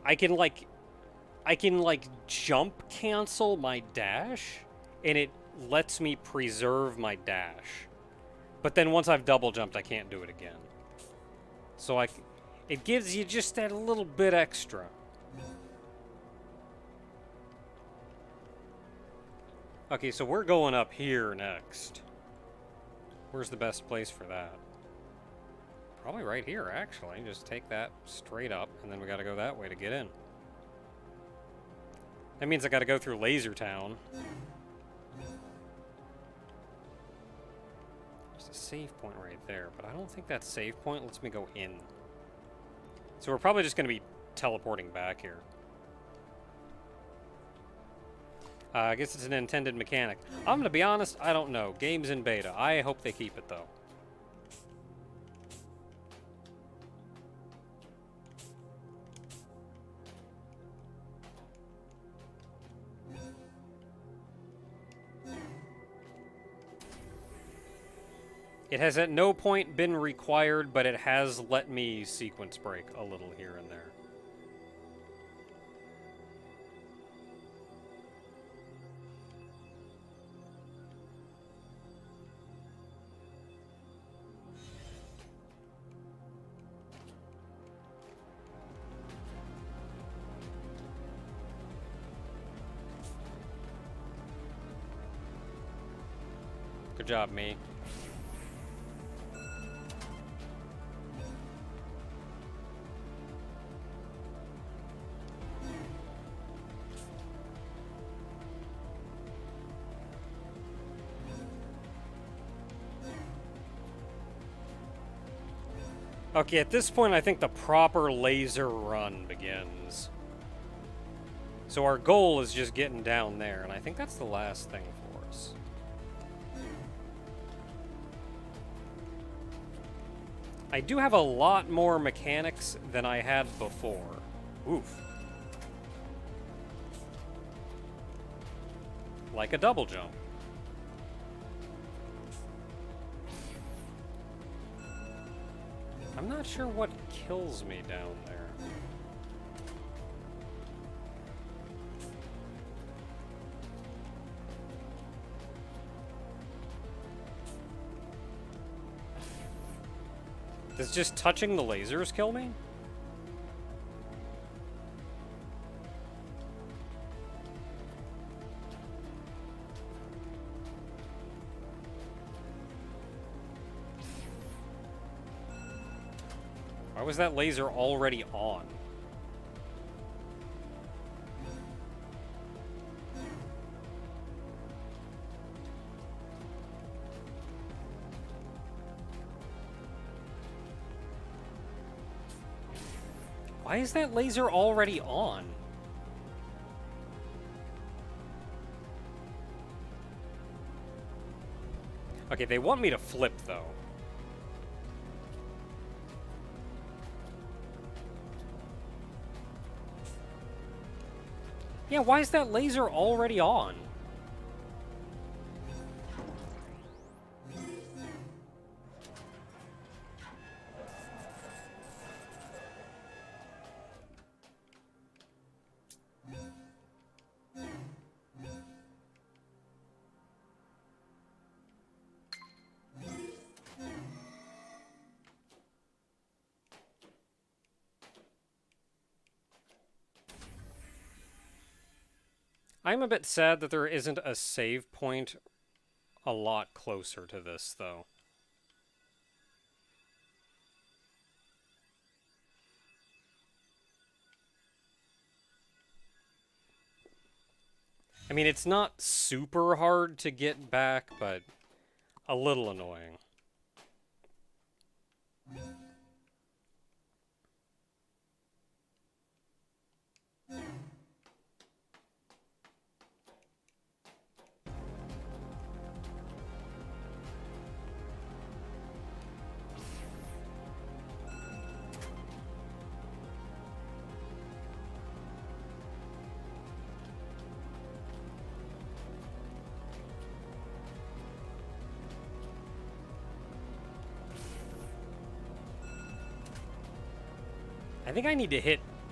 A: I can like jump cancel my dash, and it lets me preserve my dash. But then once I've double jumped, I can't do it again. So it gives you just that little bit extra. Okay, so we're going up here next. Where's the best place for that? Probably right here, actually. Just take that straight up, and then we gotta go that way to get in. That means I gotta go through Laser Town. There's a save point right there, but I don't think that save point lets me go in. So we're probably just gonna be teleporting back here. I guess it's an intended mechanic. I'm gonna be honest, I don't know. Game's in beta. I hope they keep it, though. It has at no point been required, but it has let me sequence break a little here and there. Good job, me. Okay, at this point, I think the proper laser run begins. So our goal is just getting down there, and I think that's the last thing for us. I do have a lot more mechanics than I had before. Oof. Like a double jump. I'm not sure what kills me down there. Does just touching the lasers kill me? Why was that laser already on? Why is that laser already on? Okay, they want me to flip, though. Yeah, why is that laser already on? I'm a bit sad that there isn't a save point a lot closer to this, though. I mean, it's not super hard to get back, but a little annoying.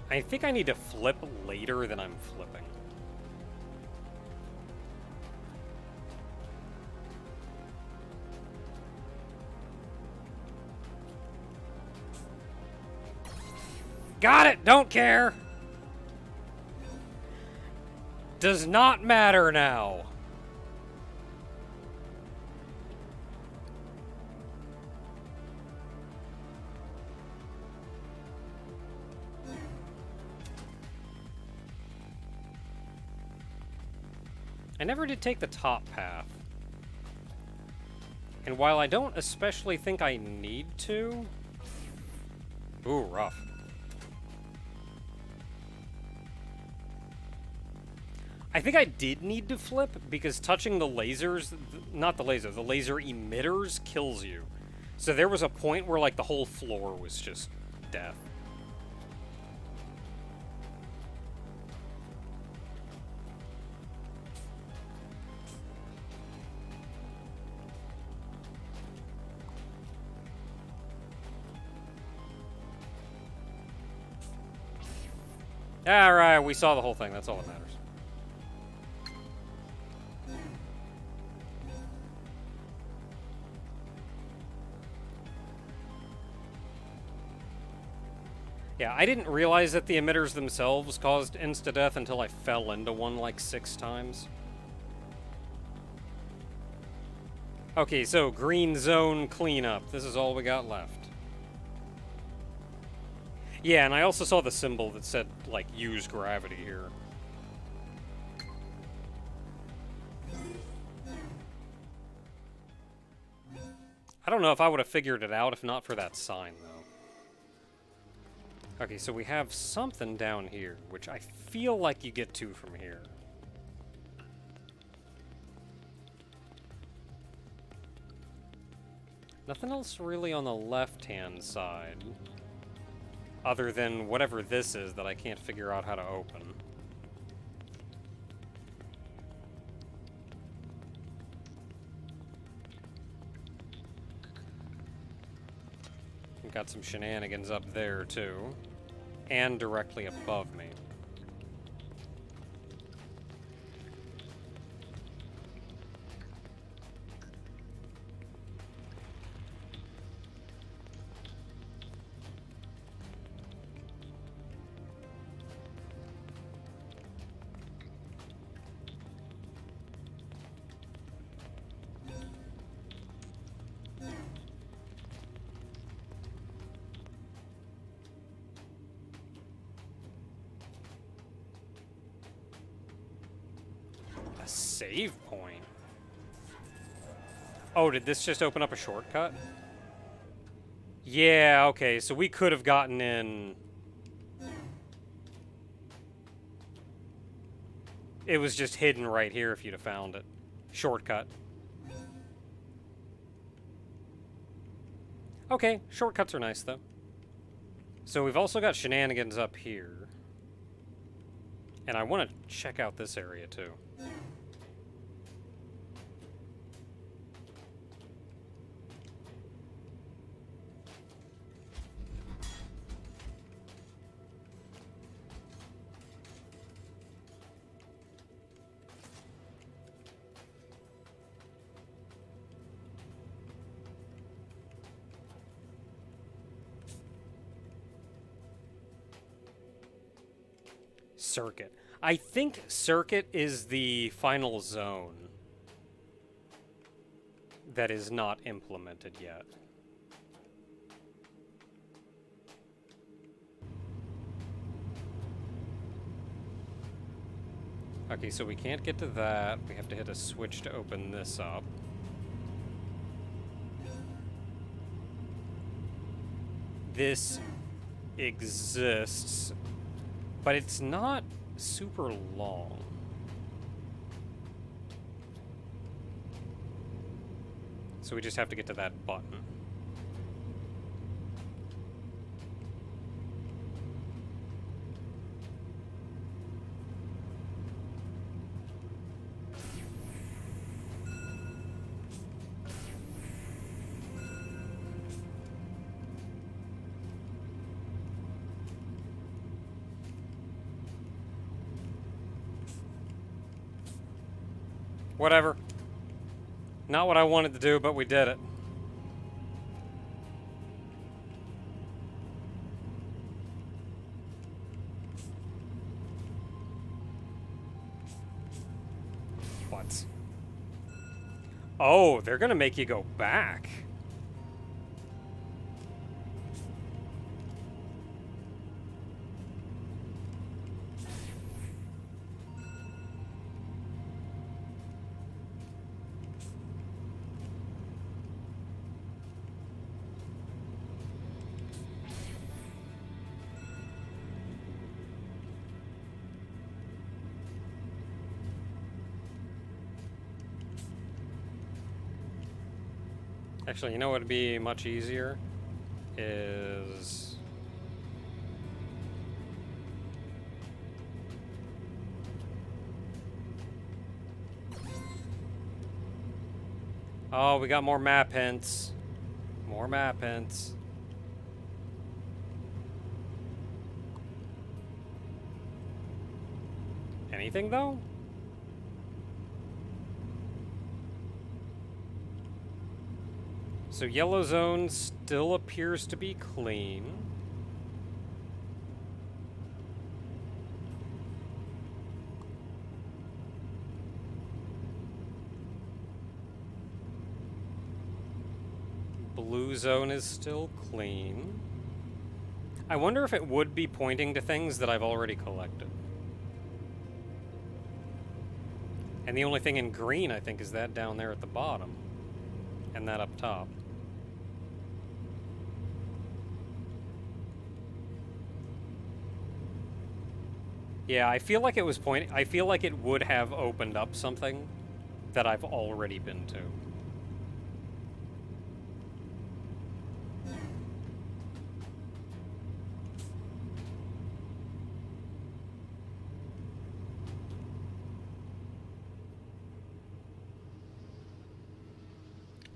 A: I think I need to flip later than I'm flipping. Got it! Don't care! Does not matter now. I never did take the top path. And while I don't especially think I need to... Ooh, rough. I think I did need to flip because touching the lasers, not the laser, the laser emitters kills you. So there was a point where like the whole floor was just death. Alright, we saw the whole thing, that's all that matters. Yeah, I didn't realize that the emitters themselves caused insta-death until I fell into one like 6 times. Okay, so green zone cleanup. This is all we got left. Yeah, and I also saw the symbol that said, like, use gravity here. I don't know if I would have figured it out if not for that sign, though. Okay, so we have something down here, which I feel like you get to from here. Nothing else really on the left-hand side. Other than whatever this is that I can't figure out how to open. We've got some shenanigans up there, too. And directly above me. Save point? Oh, did this just open up a shortcut? Yeah, okay, so we could have gotten in... It was just hidden right here if you'd have found it. Shortcut. Okay, shortcuts are nice, though. So we've also got shenanigans up here. And I want to check out this area, too. Circuit. I think Circuit is the final zone that is not implemented yet. Okay, so we can't get to that. We have to hit a switch to open this up. this exists, but it's not super long. So we just have to get to that button. Whatever. Not what I wanted to do, but we did it. What? Oh, they're gonna make you go back. Actually, you know what would be much easier? Is... Oh, we got more map hints. More map hints. Anything, though? So yellow zone still appears to be clean. Blue zone is still clean. I wonder if it would be pointing to things that I've already collected. And the only thing in green, I think, is that down there at the bottom. And that up top. Yeah, I feel like it was pointing... I feel like it would have opened up something that I've already been to.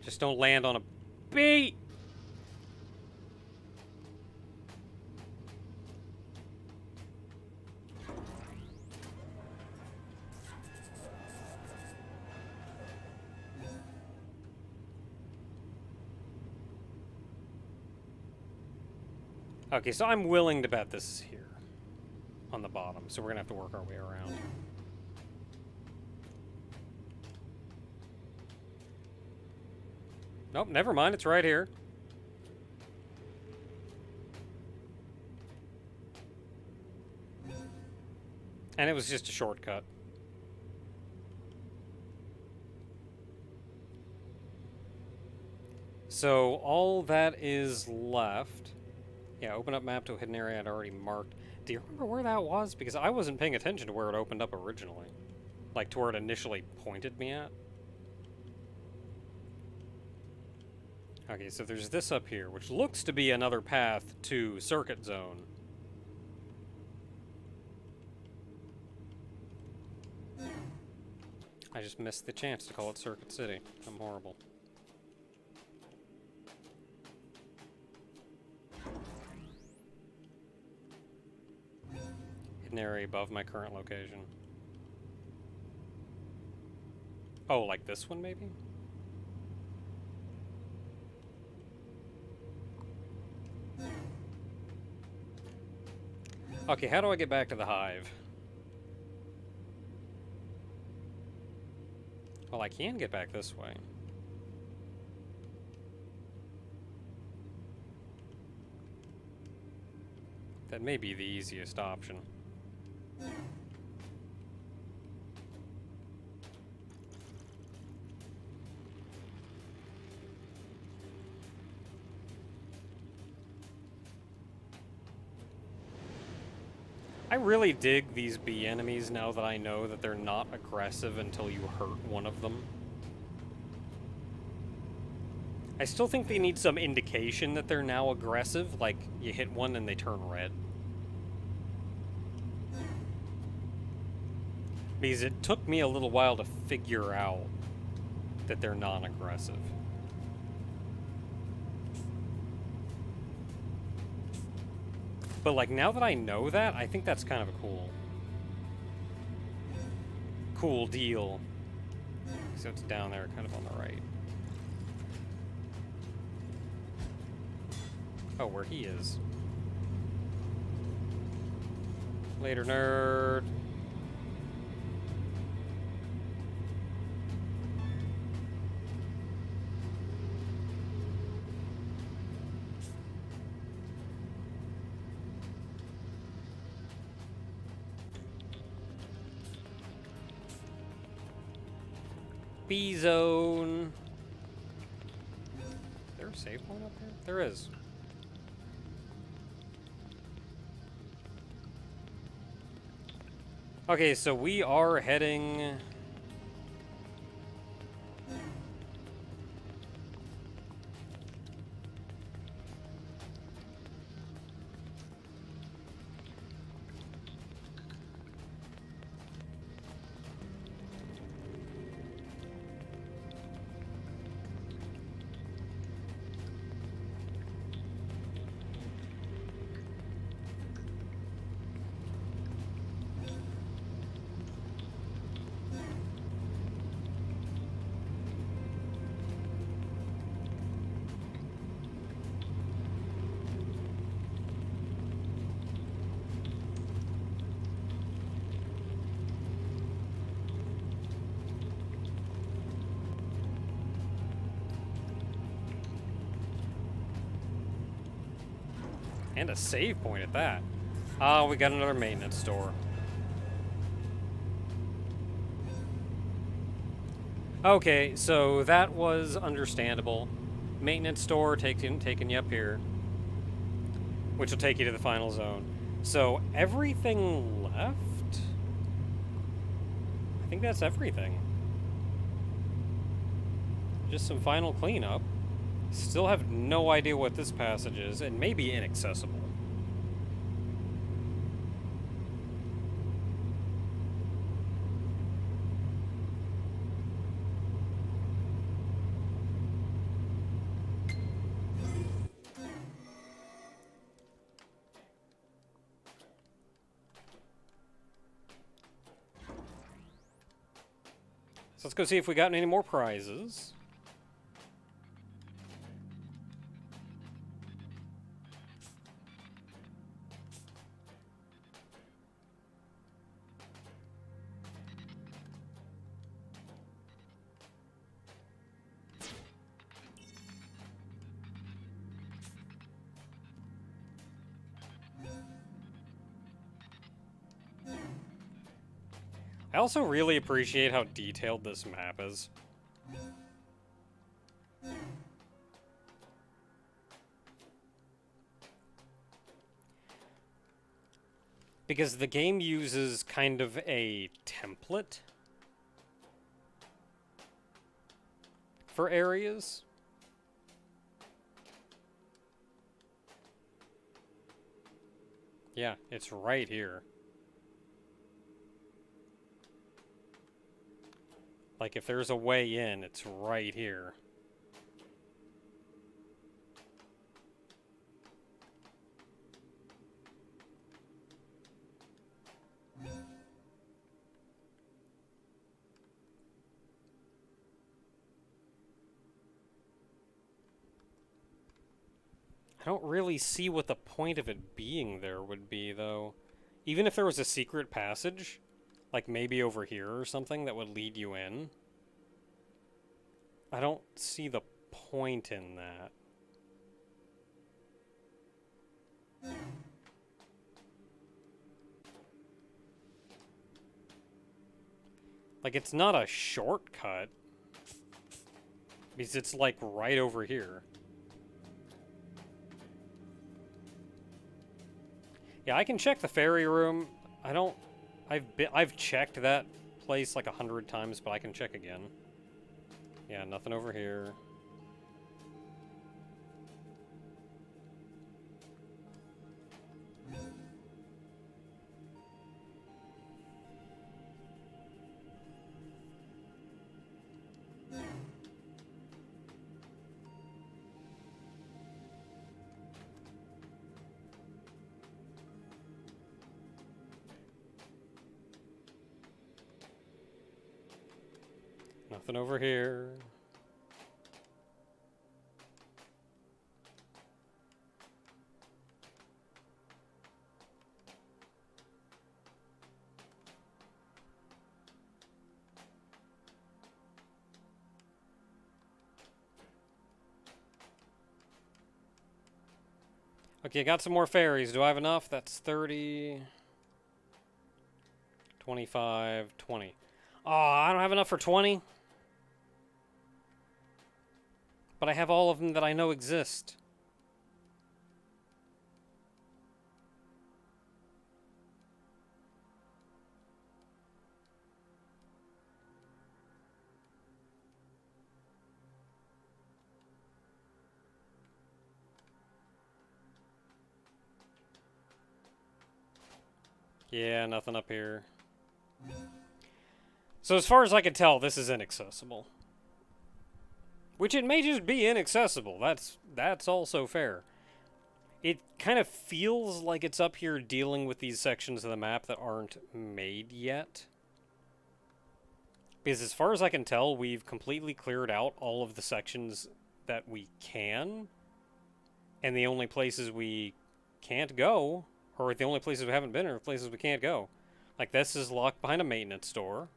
A: Just don't land on a beat! Okay, so I'm willing to bet this is here. On the bottom, so we're gonna have to work our way around. Nope, never mind, it's right here. And it was just a shortcut. So all that is left... Yeah, open up map to a hidden area I'd already marked. Do you remember where that was? Because I wasn't paying attention to where it opened up originally. Like, to where it initially pointed me at. Okay, so there's this up here, which looks to be another path to Circuit Zone. I just missed the chance to call it Circuit City. I'm horrible. Hidden area above my current location. Oh, like this one, maybe? Okay, how do I get back to the hive? Well, I can get back this way. That may be the easiest option. I really dig these bee enemies now that I know that they're not aggressive until you hurt one of them. I still think they need some indication that they're now aggressive, like you hit one and they turn red. Because it took me a little while to figure out that they're non-aggressive. But like now that I know that, I think that's kind of a cool deal. So it's down there, kind of on the right. Oh, where he is. Later, nerd. B-zone. Is there a save point up there? There is. Okay, so we are heading... And a save point at that. Oh, we got another maintenance store. Okay, so that was understandable. Maintenance store taking you up here. Which will take you to the final zone. So, everything left? I think that's everything. Just some final cleanup. Still have no idea what this passage is. It may be inaccessible. So let's go see if we got any more prizes. I also really appreciate how detailed this map is. Because the game uses kind of a template for areas. Yeah, it's right here. Like, if there's a way in, it's right here. I don't really see what the point of it being there would be, though. Even if there was a secret passage, like maybe over here or something that would lead you in, I don't see the point in that. Like, it's not a shortcut, because it's like right over here. Yeah, I can check the ferry room. I've checked that place like 100 times, but I can check again. Yeah, nothing over here. Nothing over here. Okay, I got some more ferries. Do I have enough? That's 30, 25, 20. Oh, I don't have enough for 20. But I have all of them that I know exist. Yeah, nothing up here. So as far as I can tell, this is inaccessible. Which it may just be inaccessible. That's also fair. It kind of feels like it's up here dealing with these sections of the map that aren't made yet. Because as far as I can tell, we've completely cleared out all of the sections that we can. And the only places we can't go, or the only places we haven't been, are places we can't go. Like, this is locked behind a maintenance store.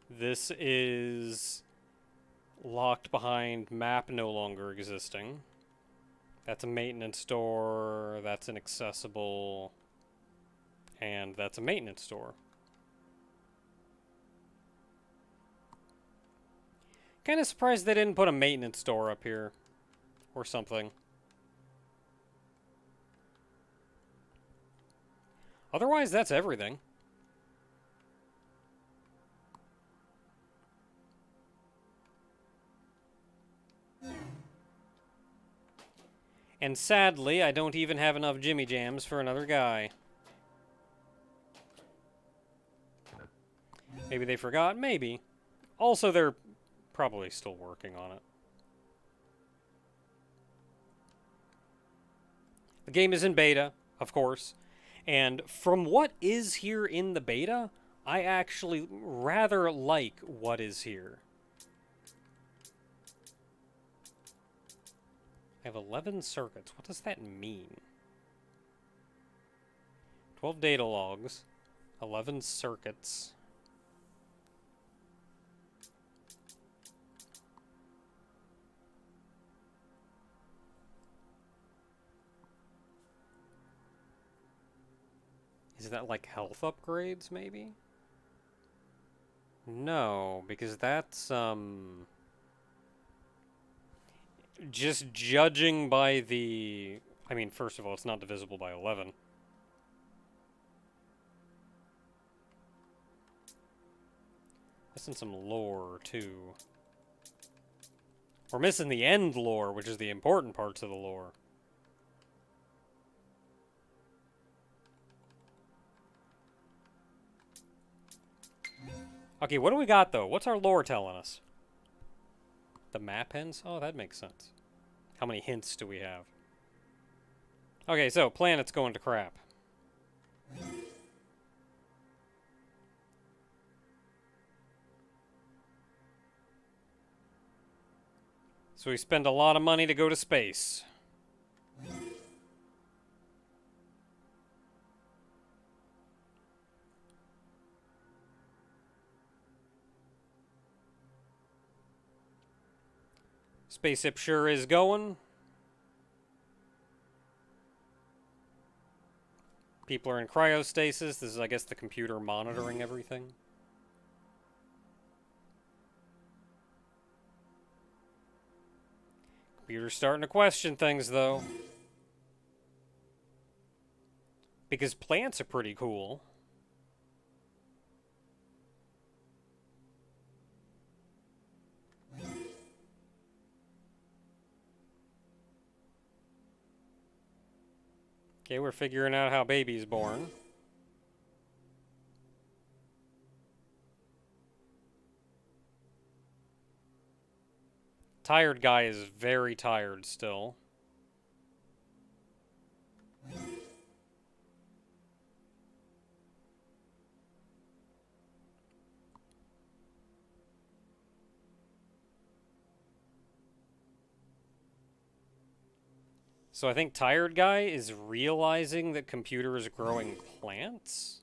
A: This is locked behind map no longer existing. That's a maintenance store, that's inaccessible, and that's a maintenance store. Kind of surprised they didn't put a maintenance store up here, or something. Otherwise, that's everything. And sadly, I don't even have enough Jimmy Jams for another guy. Maybe they forgot? Maybe. Also, they're probably still working on it. The game is in beta, of course. And from what is here in the beta, I actually rather like what is here. I have 11 circuits. What does that mean? 12 data logs, 11 circuits. Is that like health upgrades, maybe? No, because that's, just judging by the... I mean, first of all, it's not divisible by 11. Missing some lore, too. We're missing the end lore, which is the important parts of the lore. Okay, what do we got, though? What's our lore telling us? The map hints? Oh, that makes sense. How many hints do we have? Okay, so planet's going to crap. So we spend a lot of money to go to space. Spaceship sure is going. People are in cryostasis. This is, I guess, the computer monitoring everything. Computer's starting to question things, though. Because plants are pretty cool. Okay, we're figuring out how baby's born. Tired guy is very tired still. So I think tired guy is realizing that computer is growing plants?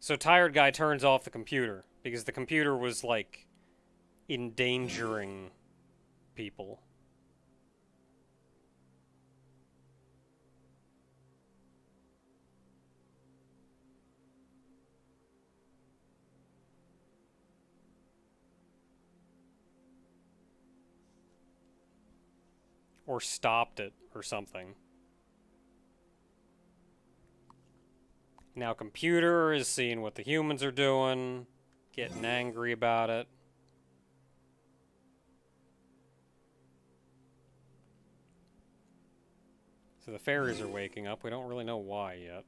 A: So tired guy turns off the computer because the computer was like endangering people. Or stopped it or something. Now computer is seeing what the humans are doing, getting angry about it. So the fairies are waking up. We don't really know why yet.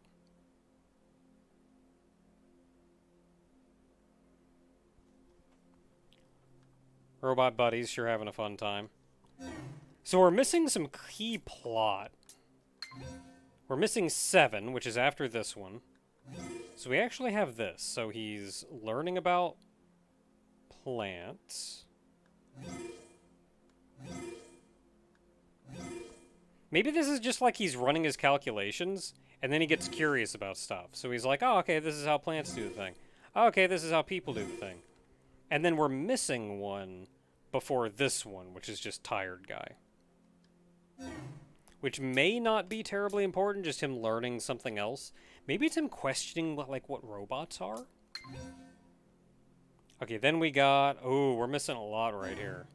A: Robot buddies sure having a fun time. So we're missing some key plot. We're missing 7, which is after this one. So we actually have this. So he's learning about plants. Maybe this is just like he's running his calculations, and then he gets curious about stuff. So he's like, oh, okay, this is how plants do the thing. Oh, okay, this is how people do the thing. And then we're missing one before this one, which is just tired guy. Which may not be terribly important, just him learning something else. Maybe it's him questioning what robots are? Okay, then we got... Oh, we're missing a lot right here.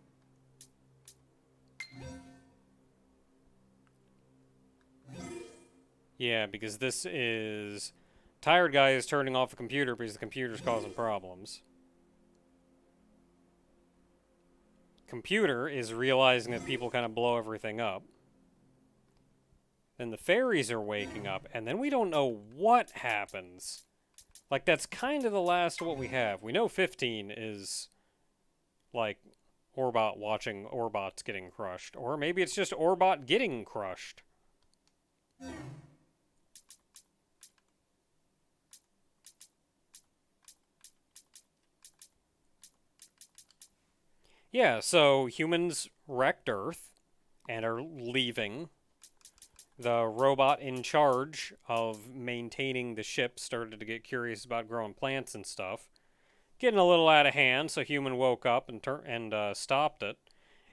A: Yeah, because this is... Tired guy is turning off the computer because the computer's causing problems. Computer is realizing that people kind of blow everything up. Then the fairies are waking up, and then we don't know what happens. Like, that's kind of the last of what we have. We know 15 is, like, Orbot watching Orbots getting crushed. Or maybe it's just Orbot getting crushed. Yeah, so humans wrecked Earth and are leaving. The robot in charge of maintaining the ship started to get curious about growing plants and stuff. Getting a little out of hand, so human woke up and stopped it.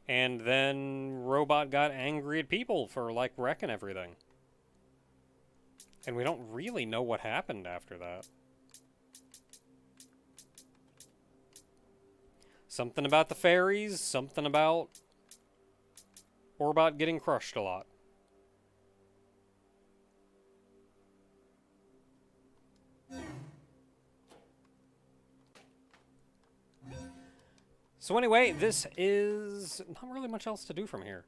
A: And then robot got angry at people for, like, wrecking everything. And we don't really know what happened after that. Something about the fairies, something about Orbot getting crushed a lot. So anyway, this is not really much else to do from here.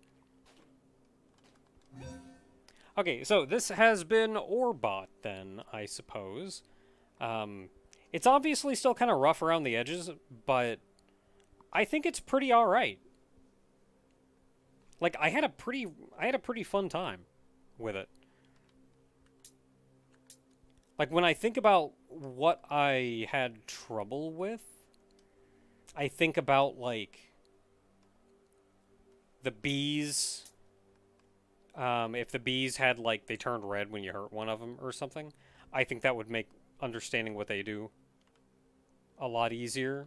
A: Okay, so this has been Orbot then, I suppose. It's obviously still kind of rough around the edges, but I think it's pretty alright. Like, I had a pretty fun time with it. Like, when I think about what I had trouble with, I think about, like, the bees. If the bees had, like, they turned red when you hurt one of them or something, I think that would make understanding what they do a lot easier.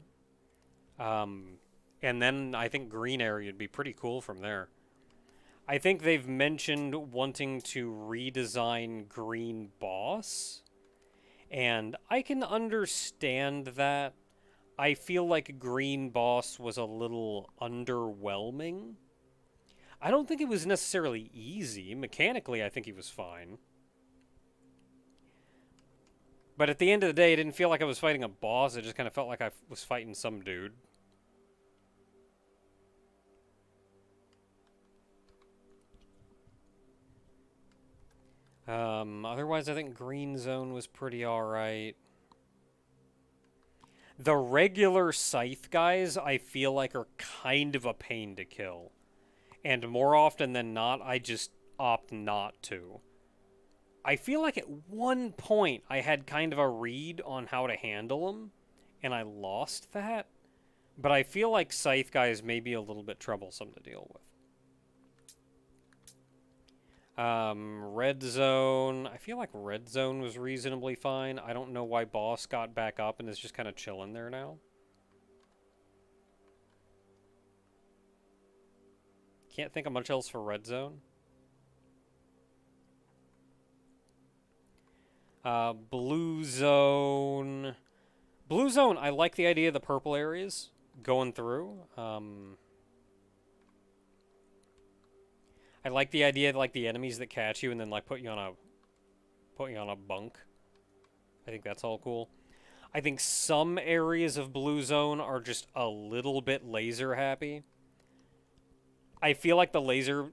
A: And then I think green area would be pretty cool from there. I think they've mentioned wanting to redesign Green Boss, and I can understand that. I feel like green boss was a little underwhelming. I don't think it was necessarily easy. Mechanically, I think he was fine. But at the end of the day, it didn't feel like I was fighting a boss. It just kind of felt like I was fighting some dude. Otherwise, I think Green Zone was pretty alright. The regular Scythe guys, I feel like, are kind of a pain to kill. And more often than not, I just opt not to. I feel like at one point I had kind of a read on how to handle them, and I lost that. But I feel like Scythe guys may be a little bit troublesome to deal with. Red Zone. I feel like Red Zone was reasonably fine. I don't know why Boss got back up and is just kind of chilling there now. Can't think of much else for Red Zone. Blue Zone. Blue Zone, I like the idea of the purple areas going through. I like the idea of, like, the enemies that catch you and then, like, put you on a bunk. I think that's all cool. I think some areas of Blue Zone are just a little bit laser happy. I feel like the laser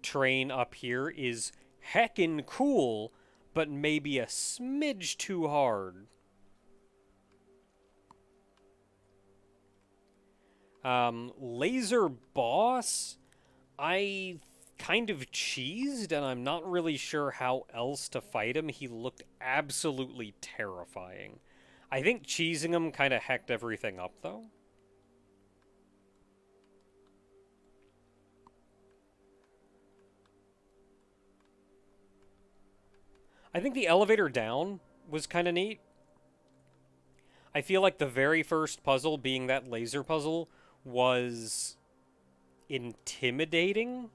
A: train up here is heckin' cool, but maybe a smidge too hard. Laser boss, I kind of cheesed, and I'm not really sure how else to fight him. He looked absolutely terrifying. I think cheesing him kind of hecked everything up, though. I think the elevator down was kind of neat. I feel like the very first puzzle, being that laser puzzle, was intimidating.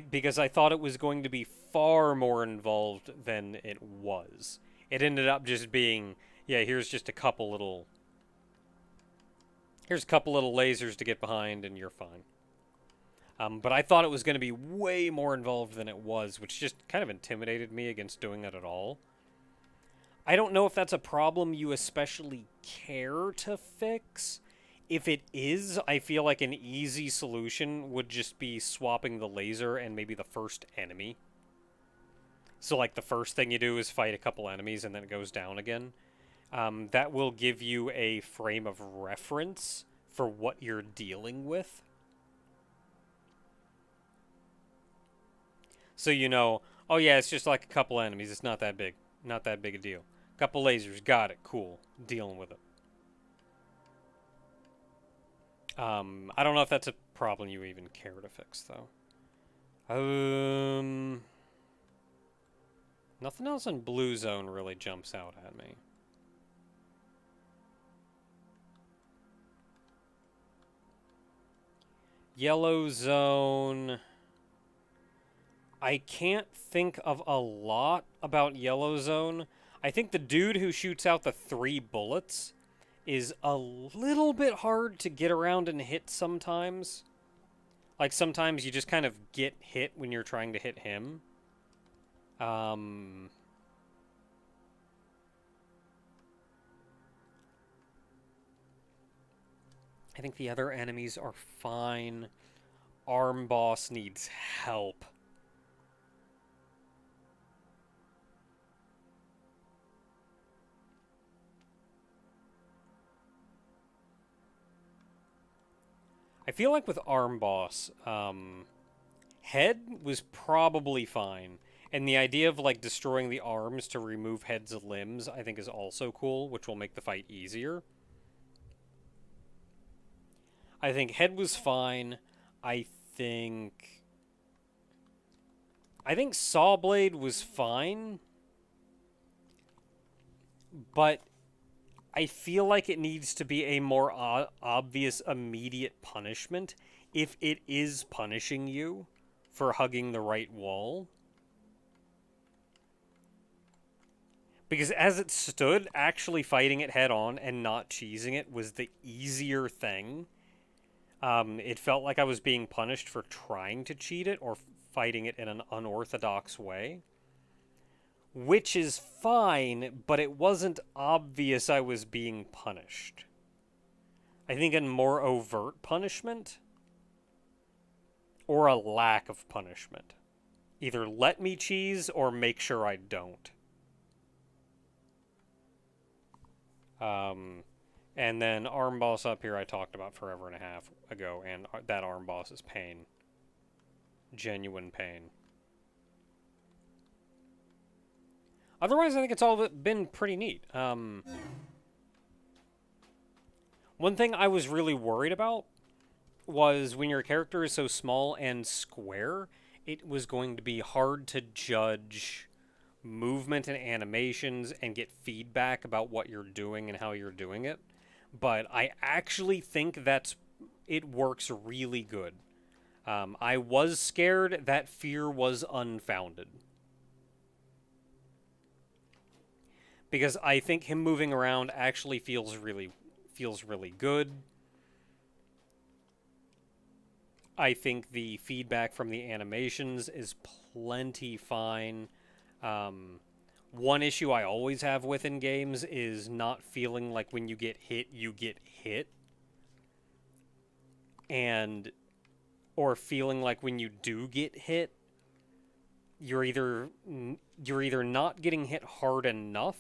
A: Because I thought it was going to be far more involved than it was. It ended up just being, yeah, here's a couple little lasers to get behind and you're fine. But I thought it was going to be way more involved than it was, which just kind of intimidated me against doing that at all. I don't know if that's a problem you especially care to fix. If it is, I feel like an easy solution would just be swapping the laser and maybe the first enemy. So, like, the first thing you do is fight a couple enemies and then it goes down again. That will give you a frame of reference for what you're dealing with. So you know, oh yeah, it's just like a couple enemies. It's not that big. Not that big a deal. Couple lasers. Got it. Cool. Dealing with it. I don't know if that's a problem you even care to fix, though. Nothing else in Blue Zone really jumps out at me. Yellow Zone. I can't think of a lot about Yellow Zone. I think the dude who shoots out the 3 bullets is a little bit hard to get around and hit sometimes. Like, sometimes you just kind of get hit when you're trying to hit him. I think the other enemies are fine. Arm Boss needs help. I feel like with Arm Boss, Head was probably fine. And the idea of, like, destroying the arms to remove Head's limbs, I think is also cool, which will make the fight easier. I think Head was fine. I think Sawblade was fine. But I feel like it needs to be a more obvious, immediate punishment if it is punishing you for hugging the right wall. Because as it stood, actually fighting it head on and not cheesing it was the easier thing. It felt like I was being punished for trying to cheat it or fighting it in an unorthodox way. Which is fine, but it wasn't obvious I was being punished. I think a more overt punishment or a lack of punishment. Either let me cheese or make sure I don't. And then arm boss up here I talked about forever and a half ago, and that arm boss is pain. Genuine pain. Otherwise, I think it's all been pretty neat. One thing I was really worried about was when your character is so small and square, it was going to be hard to judge movement and animations and get feedback about what you're doing and how you're doing it. But I actually think it works really good. I was scared. That fear was unfounded. Because I think him moving around actually feels really good. I think the feedback from the animations is plenty fine. One issue I always have with in games is not feeling like when you get hit, you get hit. Or feeling like when you do get hit, you're either not getting hit hard enough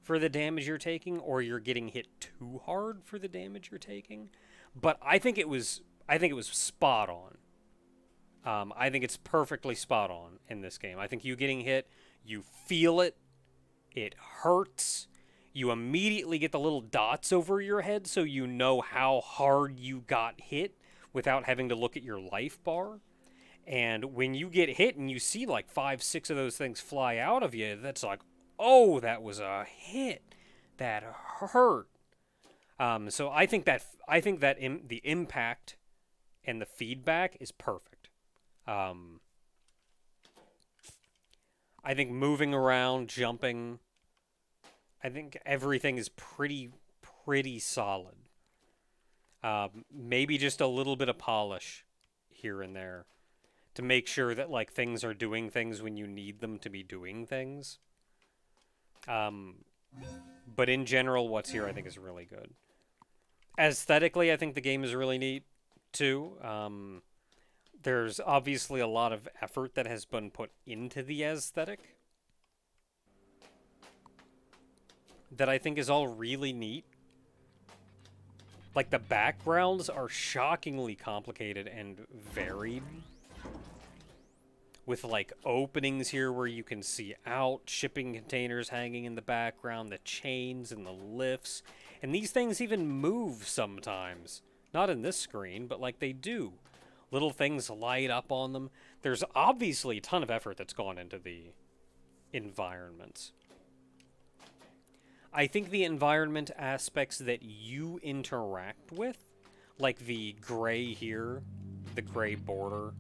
A: for the damage you're taking, or you're getting hit too hard for the damage you're taking. But I think it was spot on. I think it's perfectly spot on in this game. I think you getting hit, you feel it, it hurts. You immediately get the little dots over your head so you know how hard you got hit without having to look at your life bar. And when you get hit and you see like 5, 6 of those things fly out of you, that's like, oh, that was a hit. That hurt. So I think that the impact and the feedback is perfect. I think moving around, jumping, I think everything is pretty solid. Maybe just a little bit of polish here and there to make sure that like things are doing things when you need them to be doing things. But in general, what's here I think is really good. Aesthetically, I think the game is really neat too. There's obviously a lot of effort that has been put into the aesthetic that I think is all really neat. Like, the backgrounds are shockingly complicated and varied. With, like, openings here where you can see out, shipping containers hanging in the background, the chains and the lifts. And these things even move sometimes. Not in this screen, but, like, they do. Little things light up on them. There's obviously a ton of effort that's gone into the environments. I think the environment aspects that you interact with, like the gray here, the gray border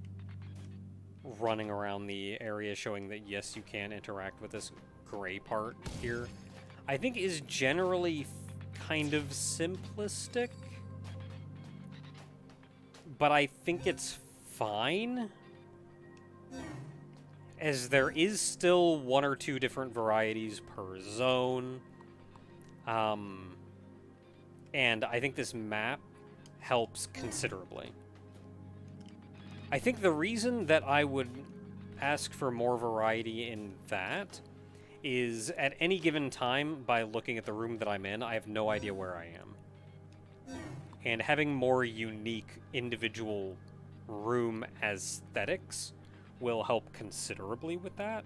A: running around the area showing that yes, you can interact with this gray part here, I think is generally kind of simplistic. But I think it's fine, as there is still 1 or 2 different varieties per zone. And I think this map helps considerably. I think the reason that I would ask for more variety in that is at any given time, by looking at the room that I'm in, I have no idea where I am. And having more unique individual room aesthetics will help considerably with that.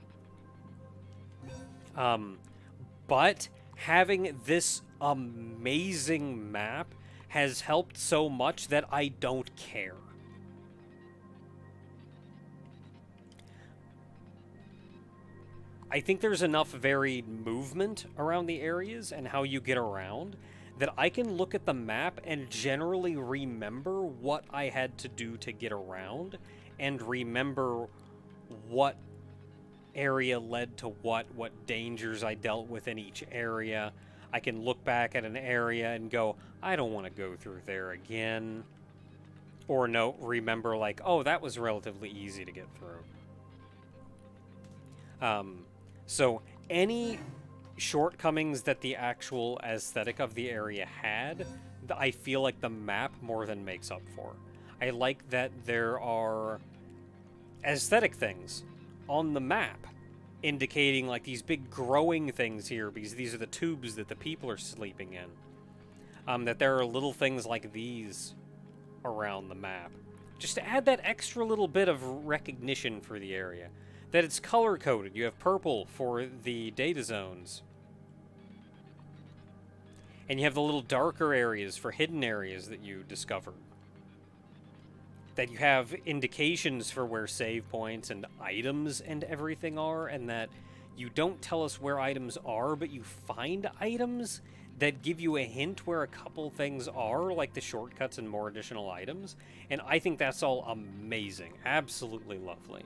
A: But having this amazing map has helped so much that I don't care. I think there's enough varied movement around the areas and how you get around that I can look at the map and generally remember what I had to do to get around and remember what area led to what dangers I dealt with in each area. I can look back at an area and go, I don't want to go through there again. Or no, remember like, oh, that was relatively easy to get through. So any shortcomings that the actual aesthetic of the area had, I feel like the map more than makes up for. I like that there are aesthetic things on the map indicating like these big growing things here because these are the tubes that the people are sleeping in. That there are little things like these around the map. Just to add that extra little bit of recognition for the area. That it's color-coded. You have purple for the data zones. And you have the little darker areas for hidden areas that you discovered. That you have indications for where save points and items and everything are, and that you don't tell us where items are, but you find items that give you a hint where a couple things are, like the shortcuts and more additional items. And I think that's all amazing. Absolutely lovely.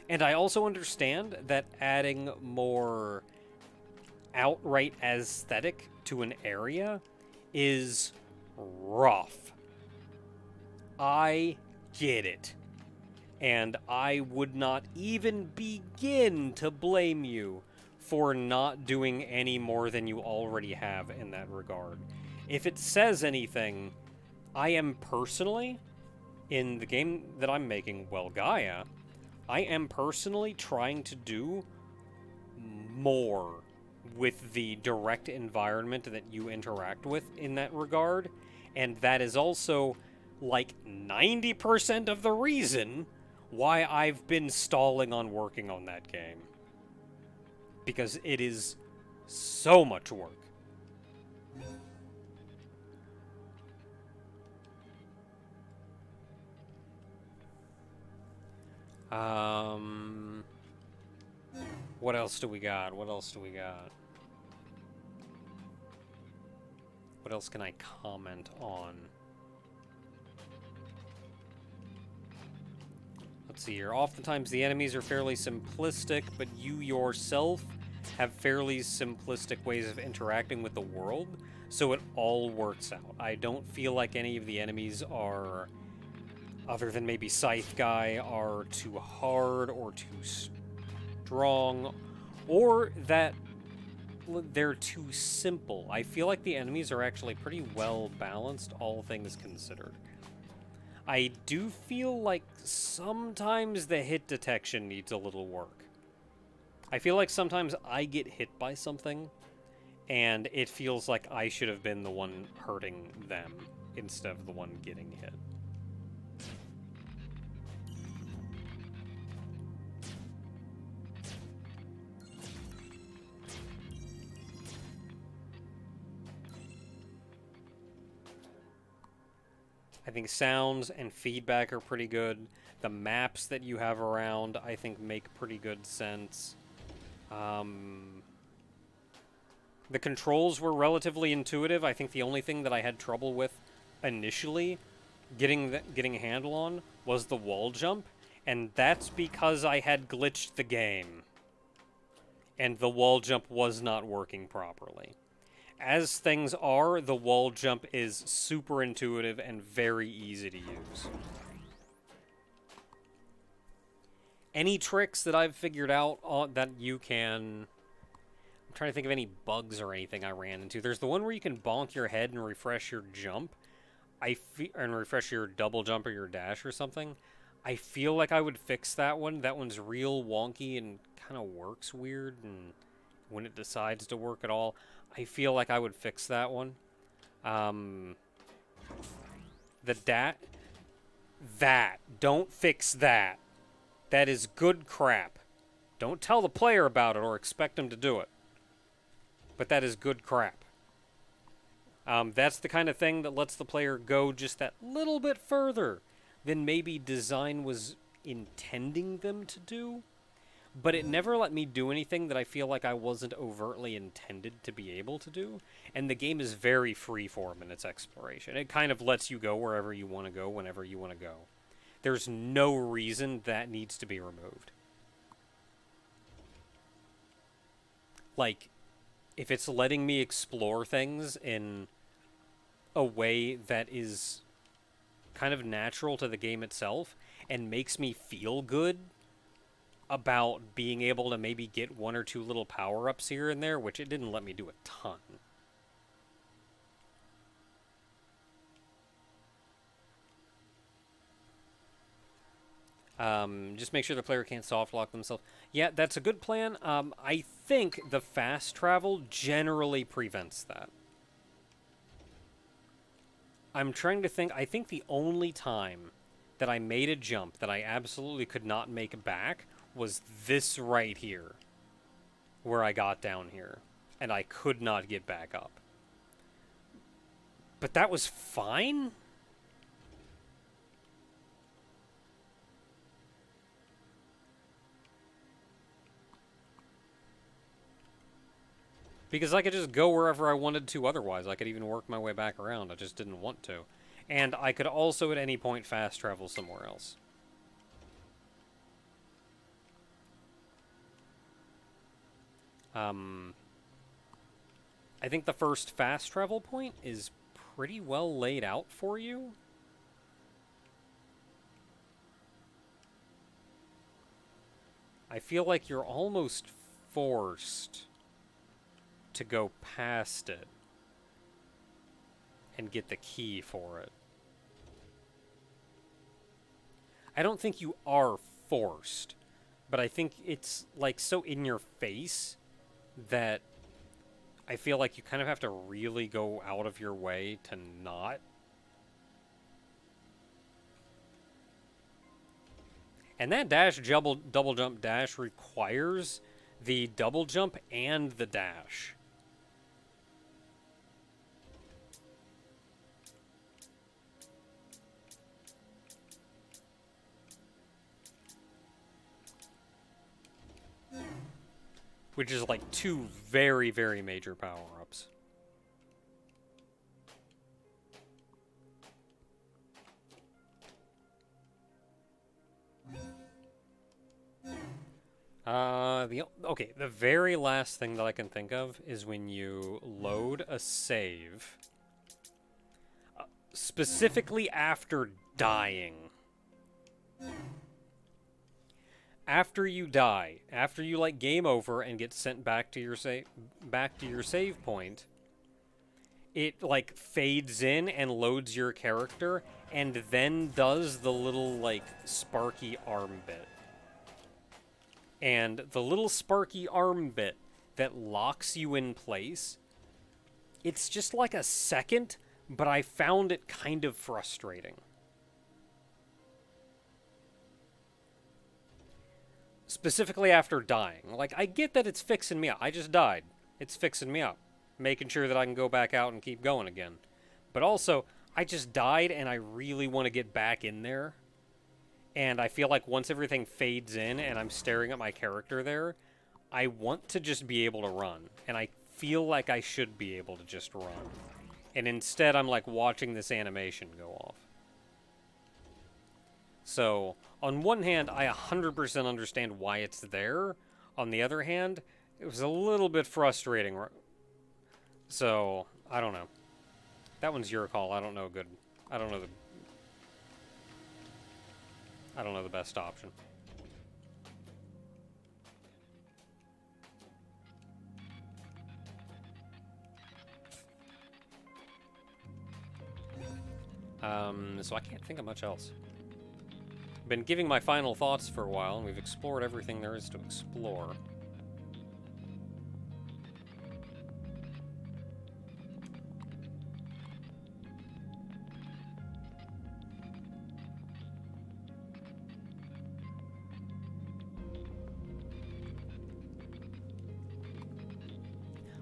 A: And I also understand that adding more outright aesthetic to an area is rough. I get it. And I would not even begin to blame you for not doing any more than you already have in that regard. If it says anything, I am personally, in the game that I'm making, Well Gaia, I am personally trying to do more with the direct environment that you interact with in that regard, and that is also like 90% of the reason why I've been stalling on working on that game. Because it is so much work. What else do we got? What else do we got? What else can I comment on? Let's see here. Oftentimes the enemies are fairly simplistic, but you yourself have fairly simplistic ways of interacting with the world, so it all works out. I don't feel like any of the enemies are, other than maybe Scythe Guy, are too hard or too strong, or that they're too simple. I feel like the enemies are actually pretty well balanced, all things considered. I do feel like sometimes the hit detection needs a little work. I feel like sometimes I get hit by something, and it feels like I should have been the one hurting them instead of the one getting hit. I think sounds and feedback are pretty good. The maps that you have around, I think, make pretty good sense. The controls were relatively intuitive. I think the only thing that I had trouble with initially getting a handle on was the wall jump, and that's because I had glitched the game. And the wall jump was not working properly. As things are, the wall jump is super intuitive and very easy to use. Any tricks that I've figured out that you can... I'm trying to think of any bugs or anything I ran into. There's the one where you can bonk your head and refresh your jump. And refresh your double jump or your dash or something. I feel like I would fix that one. That one's real wonky and kind of works weird, and when it decides to work at all, I feel like I would fix that one. Don't fix that. That is good crap. Don't tell the player about it or expect them to do it. But that is good crap. That's the kind of thing that lets the player go just that little bit further than maybe design was intending them to do. But it never let me do anything that I feel like I wasn't overtly intended to be able to do. And the game is very freeform in its exploration. It kind of lets you go wherever you want to go, whenever you want to go. There's no reason that needs to be removed. Like, if it's letting me explore things in a way that is kind of natural to the game itself and makes me feel good about being able to maybe get one or two little power-ups here and there, which it didn't let me do a ton. Just make sure the player can't soft lock themselves. Yeah, that's a good plan. I think the fast travel generally prevents that. I'm trying to think. I think the only time that I made a jump that I absolutely could not make back was this right here, where I got down here, and I could not get back up. But that was fine? Because I could just go wherever I wanted to otherwise. I could even work my way back around. I just didn't want to. And I could also at any point fast travel somewhere else. I think the first fast travel point is pretty well laid out for you. I feel like you're almost forced to go past it and get the key for it. I don't think you are forced, but I think it's like so in your face that I feel like you kind of have to really go out of your way to not. And that dash double jump dash requires the double jump and the dash. Which is like two very, very major power-ups. The very last thing that I can think of is when you load a save, specifically after dying. After you die, after you like game over and get sent back to your save point, it like fades in and loads your character and then does the little like sparky arm bit. And the little sparky arm bit that locks you in place, it's just like a second, but I found it kind of frustrating. Specifically after dying. Like, I get that it's fixing me up. I just died. It's fixing me up. Making sure that I can go back out and keep going again. But also, I just died and I really want to get back in there. And I feel like once everything fades in and I'm staring at my character there, I want to just be able to run. And I feel like I should be able to just run. And instead, I'm like watching this animation go off. So, on one hand, I 100% understand why it's there. On the other hand, it was a little bit frustrating. So, I don't know. That one's your call. I don't know good. I don't know the best option. So I can't think of much else. Been giving my final thoughts for a while, and we've explored everything there is to explore.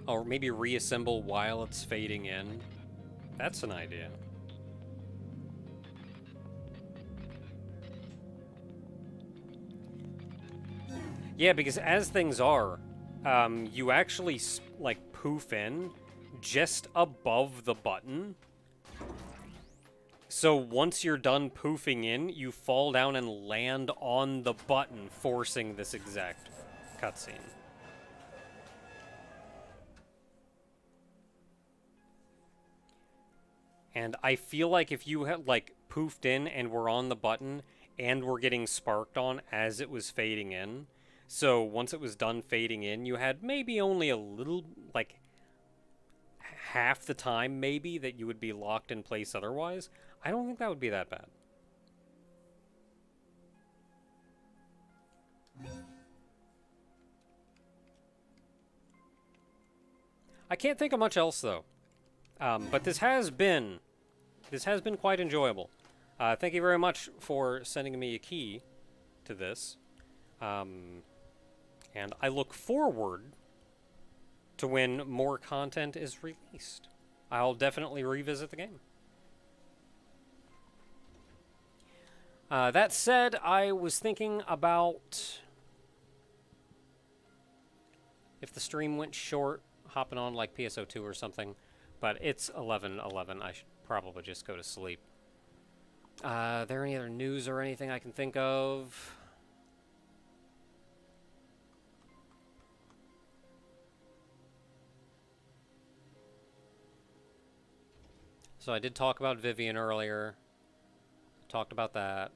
A: Or maybe reassemble while it's fading in. That's an idea. Yeah, because as things are, you actually, like, poof in just above the button. So once you're done poofing in, you fall down and land on the button, forcing this exact cutscene. And I feel like if you had, like, poofed in and were on the button and were getting sparked on as it was fading in, so once it was done fading in, you had maybe only a little, like, half the time maybe that you would be locked in place otherwise. I don't think that would be that bad. I can't think of much else though. But this has been quite enjoyable. Thank you very much for sending me a key to this. And I look forward to when more content is released. I'll definitely revisit the game. That said, I was thinking about if the stream went short, hopping on like PSO2 or something, but it's 11:11. I should probably just go to sleep. There any other news or anything I can think of? So I did talk about Vivian earlier. Talked about that.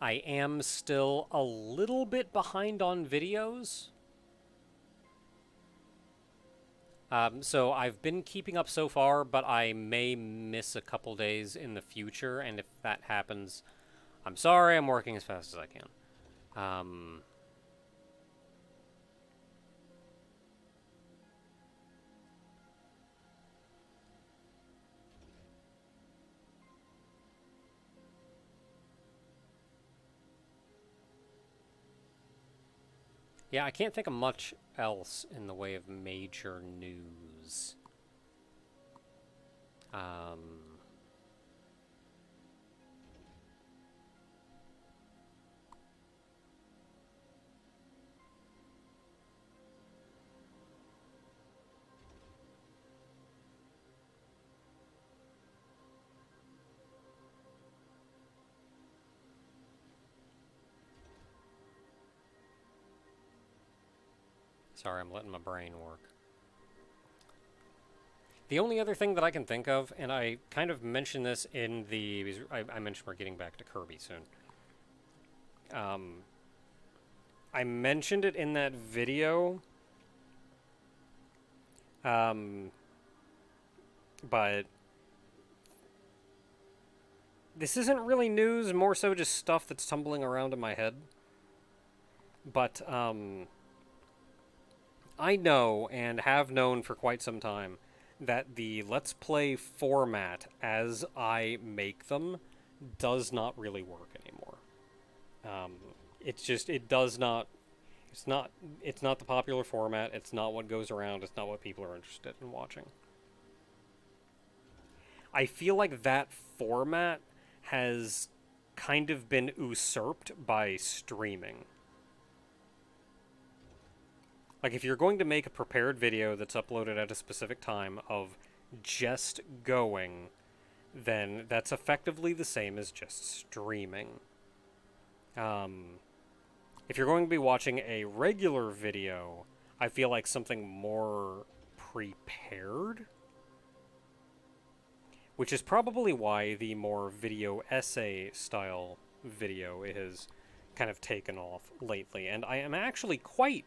A: I am still a little bit behind on videos. So I've been keeping up so far, but I may miss a couple days in the future, and if that happens, I'm sorry, I'm working as fast as I can. Yeah, I can't think of much else in the way of major news. Sorry, I'm letting my brain work. The only other thing that I can think of, and I kind of mentioned this in the... I mentioned we're getting back to Kirby soon. I mentioned it in that video, but this isn't really news, more so just stuff that's tumbling around in my head. But, I know, and have known for quite some time, that the Let's Play format as I make them does not really work anymore. It's just, it does not, it's not the popular format, it's not what goes around, it's not what people are interested in watching. I feel like that format has kind of been usurped by streaming. Like, if you're going to make a prepared video that's uploaded at a specific time of just going, then that's effectively the same as just streaming. If you're going to be watching a regular video, I feel like something more prepared, which is probably why the more video essay style video has kind of taken off lately. And I am actually quite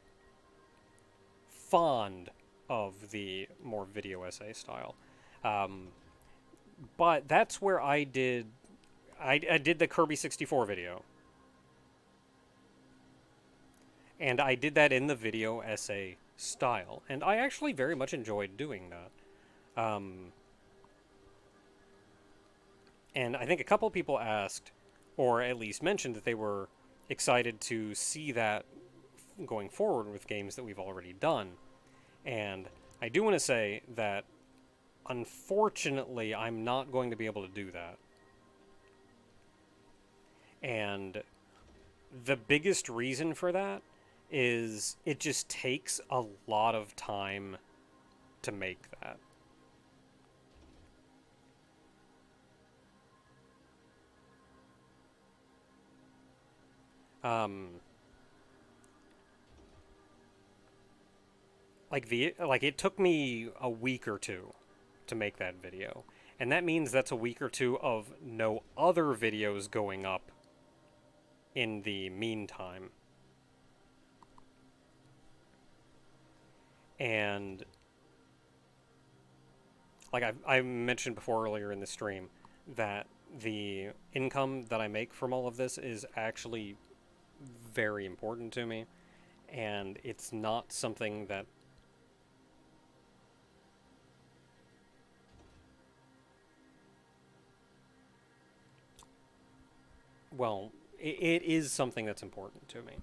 A: fond of the more video essay style. But that's where I did the Kirby 64 video. And I did that in the video essay style. And I actually very much enjoyed doing that. And I think a couple people asked, or at least mentioned, that they were excited to see that going forward with games that we've already done. And I do want to say that, unfortunately, I'm not going to be able to do that. And the biggest reason for that is it just takes a lot of time to make that. Like it took me a week or two to make that video. And that means that's a week or two of no other videos going up in the meantime. And like I mentioned before earlier in the stream, that the income that I make from all of this is actually very important to me. And it's not something that... Well, it is something that's important to me.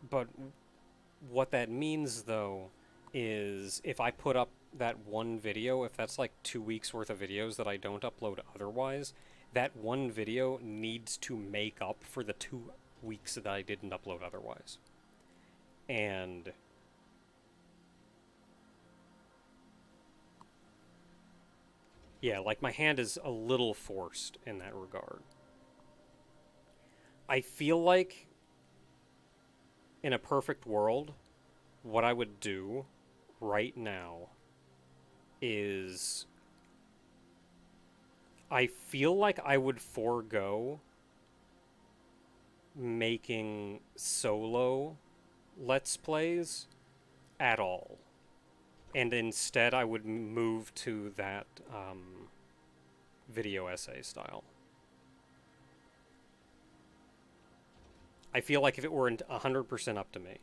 A: But what that means, though, is if I put up that one video, if that's like 2 weeks worth of videos that I don't upload otherwise, that one video needs to make up for the 2 weeks that I didn't upload otherwise. And yeah, like my hand is a little forced in that regard. I feel like in a perfect world, what I would do right now is I feel like I would forego making solo Let's Plays at all. And instead I would move to that video essay style. I feel like if it were 100% up to me.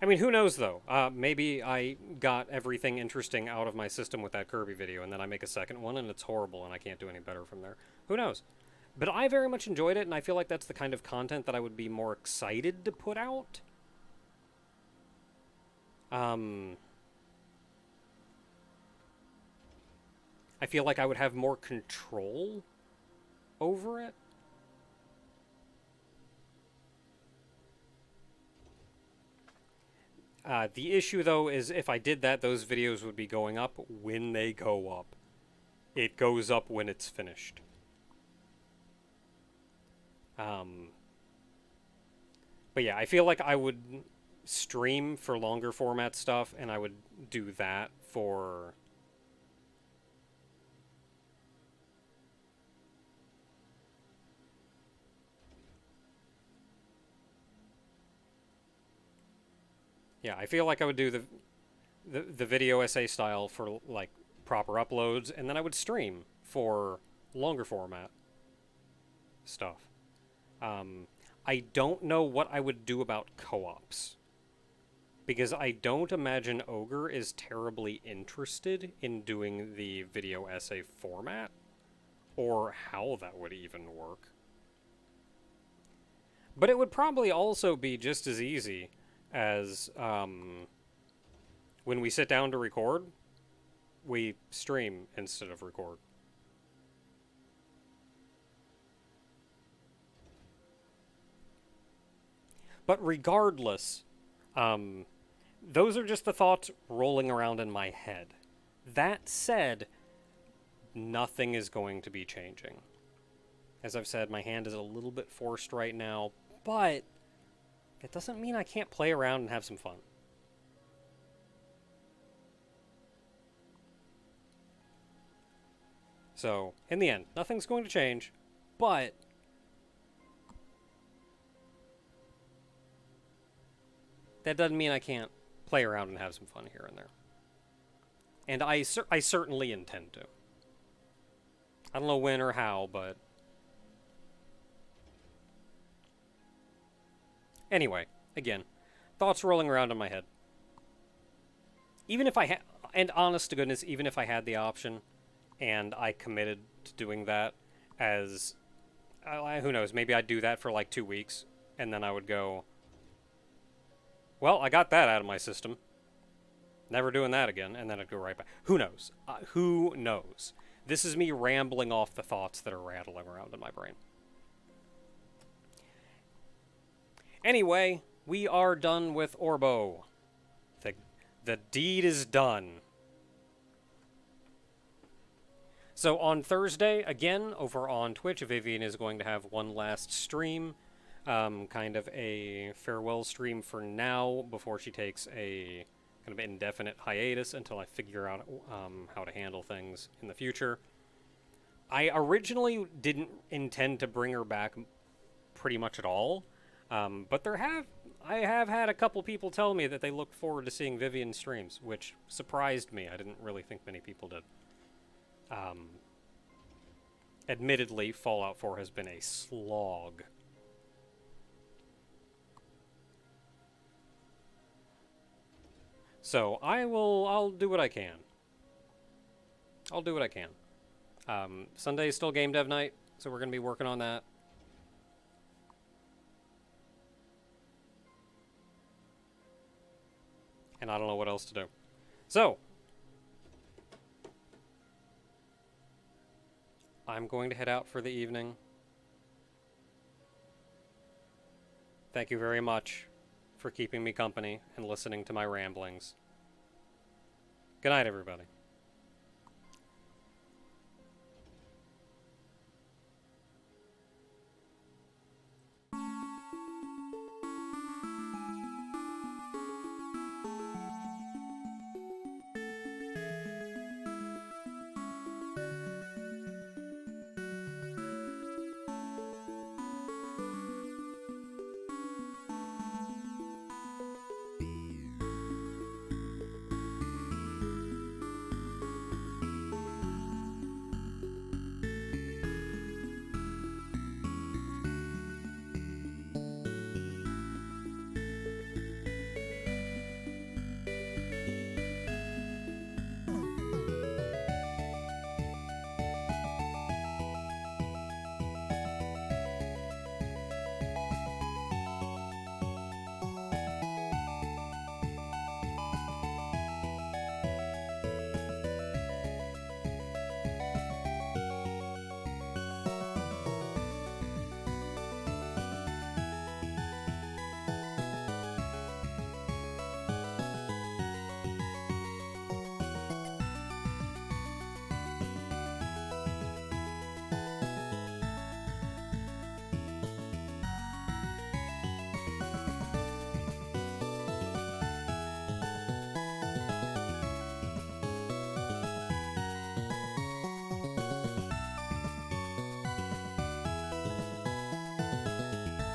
A: I mean, who knows, though? Maybe I got everything interesting out of my system with that Kirby video, and then I make a second one, and it's horrible, and I can't do any better from there. Who knows? But I very much enjoyed it, and I feel like that's the kind of content that I would be more excited to put out. I feel like I would have more control over it. The issue, though, is if I did that, those videos would be going up when they go up. It goes up when it's finished. But yeah, I feel like I would stream for longer format stuff, and I would do that for... Yeah, I feel like I would do the video essay style for, like, proper uploads, and then I would stream for longer format stuff. I don't know what I would do about co-ops, because I don't imagine Ogre is terribly interested in doing the video essay format, or how that would even work. But it would probably also be just as easy as when we sit down to record, we stream instead of record. But regardless, those are just the thoughts rolling around in my head. That said, nothing is going to be changing. As I've said, my hand is a little bit forced right now, but it doesn't mean I can't play around and have some fun. So, in the end, nothing's going to change, but that doesn't mean I can't play around and have some fun here and there. And I certainly intend to. I don't know when or how, but... Anyway, again, thoughts rolling around in my head. Even if I had... And honest to goodness, even if I had the option, and I committed to doing that as... who knows, maybe I'd do that for like 2 weeks, and then I would go... Well, I got that out of my system. Never doing that again, and then I'd go right back. Who knows? Who knows? This is me rambling off the thoughts that are rattling around in my brain. Anyway, we are done with Orbo. The, the deed is done. So on Thursday, again, over on Twitch, Vivian is going to have one last stream. Kind of a farewell stream for now before she takes a kind of indefinite hiatus until I figure out how to handle things in the future. I originally didn't intend to bring her back pretty much at all, but I have had a couple people tell me that they look forward to seeing Vivian's streams, which surprised me. I didn't really think many people did. Admittedly, Fallout 4 has been a slog. So I'll do what I can. I'll do what I can. Sunday is still game dev night, so we're going to be working on that. And I don't know what else to do. So, I'm going to head out for the evening. Thank you very much for keeping me company and listening to my ramblings. Good night, everybody.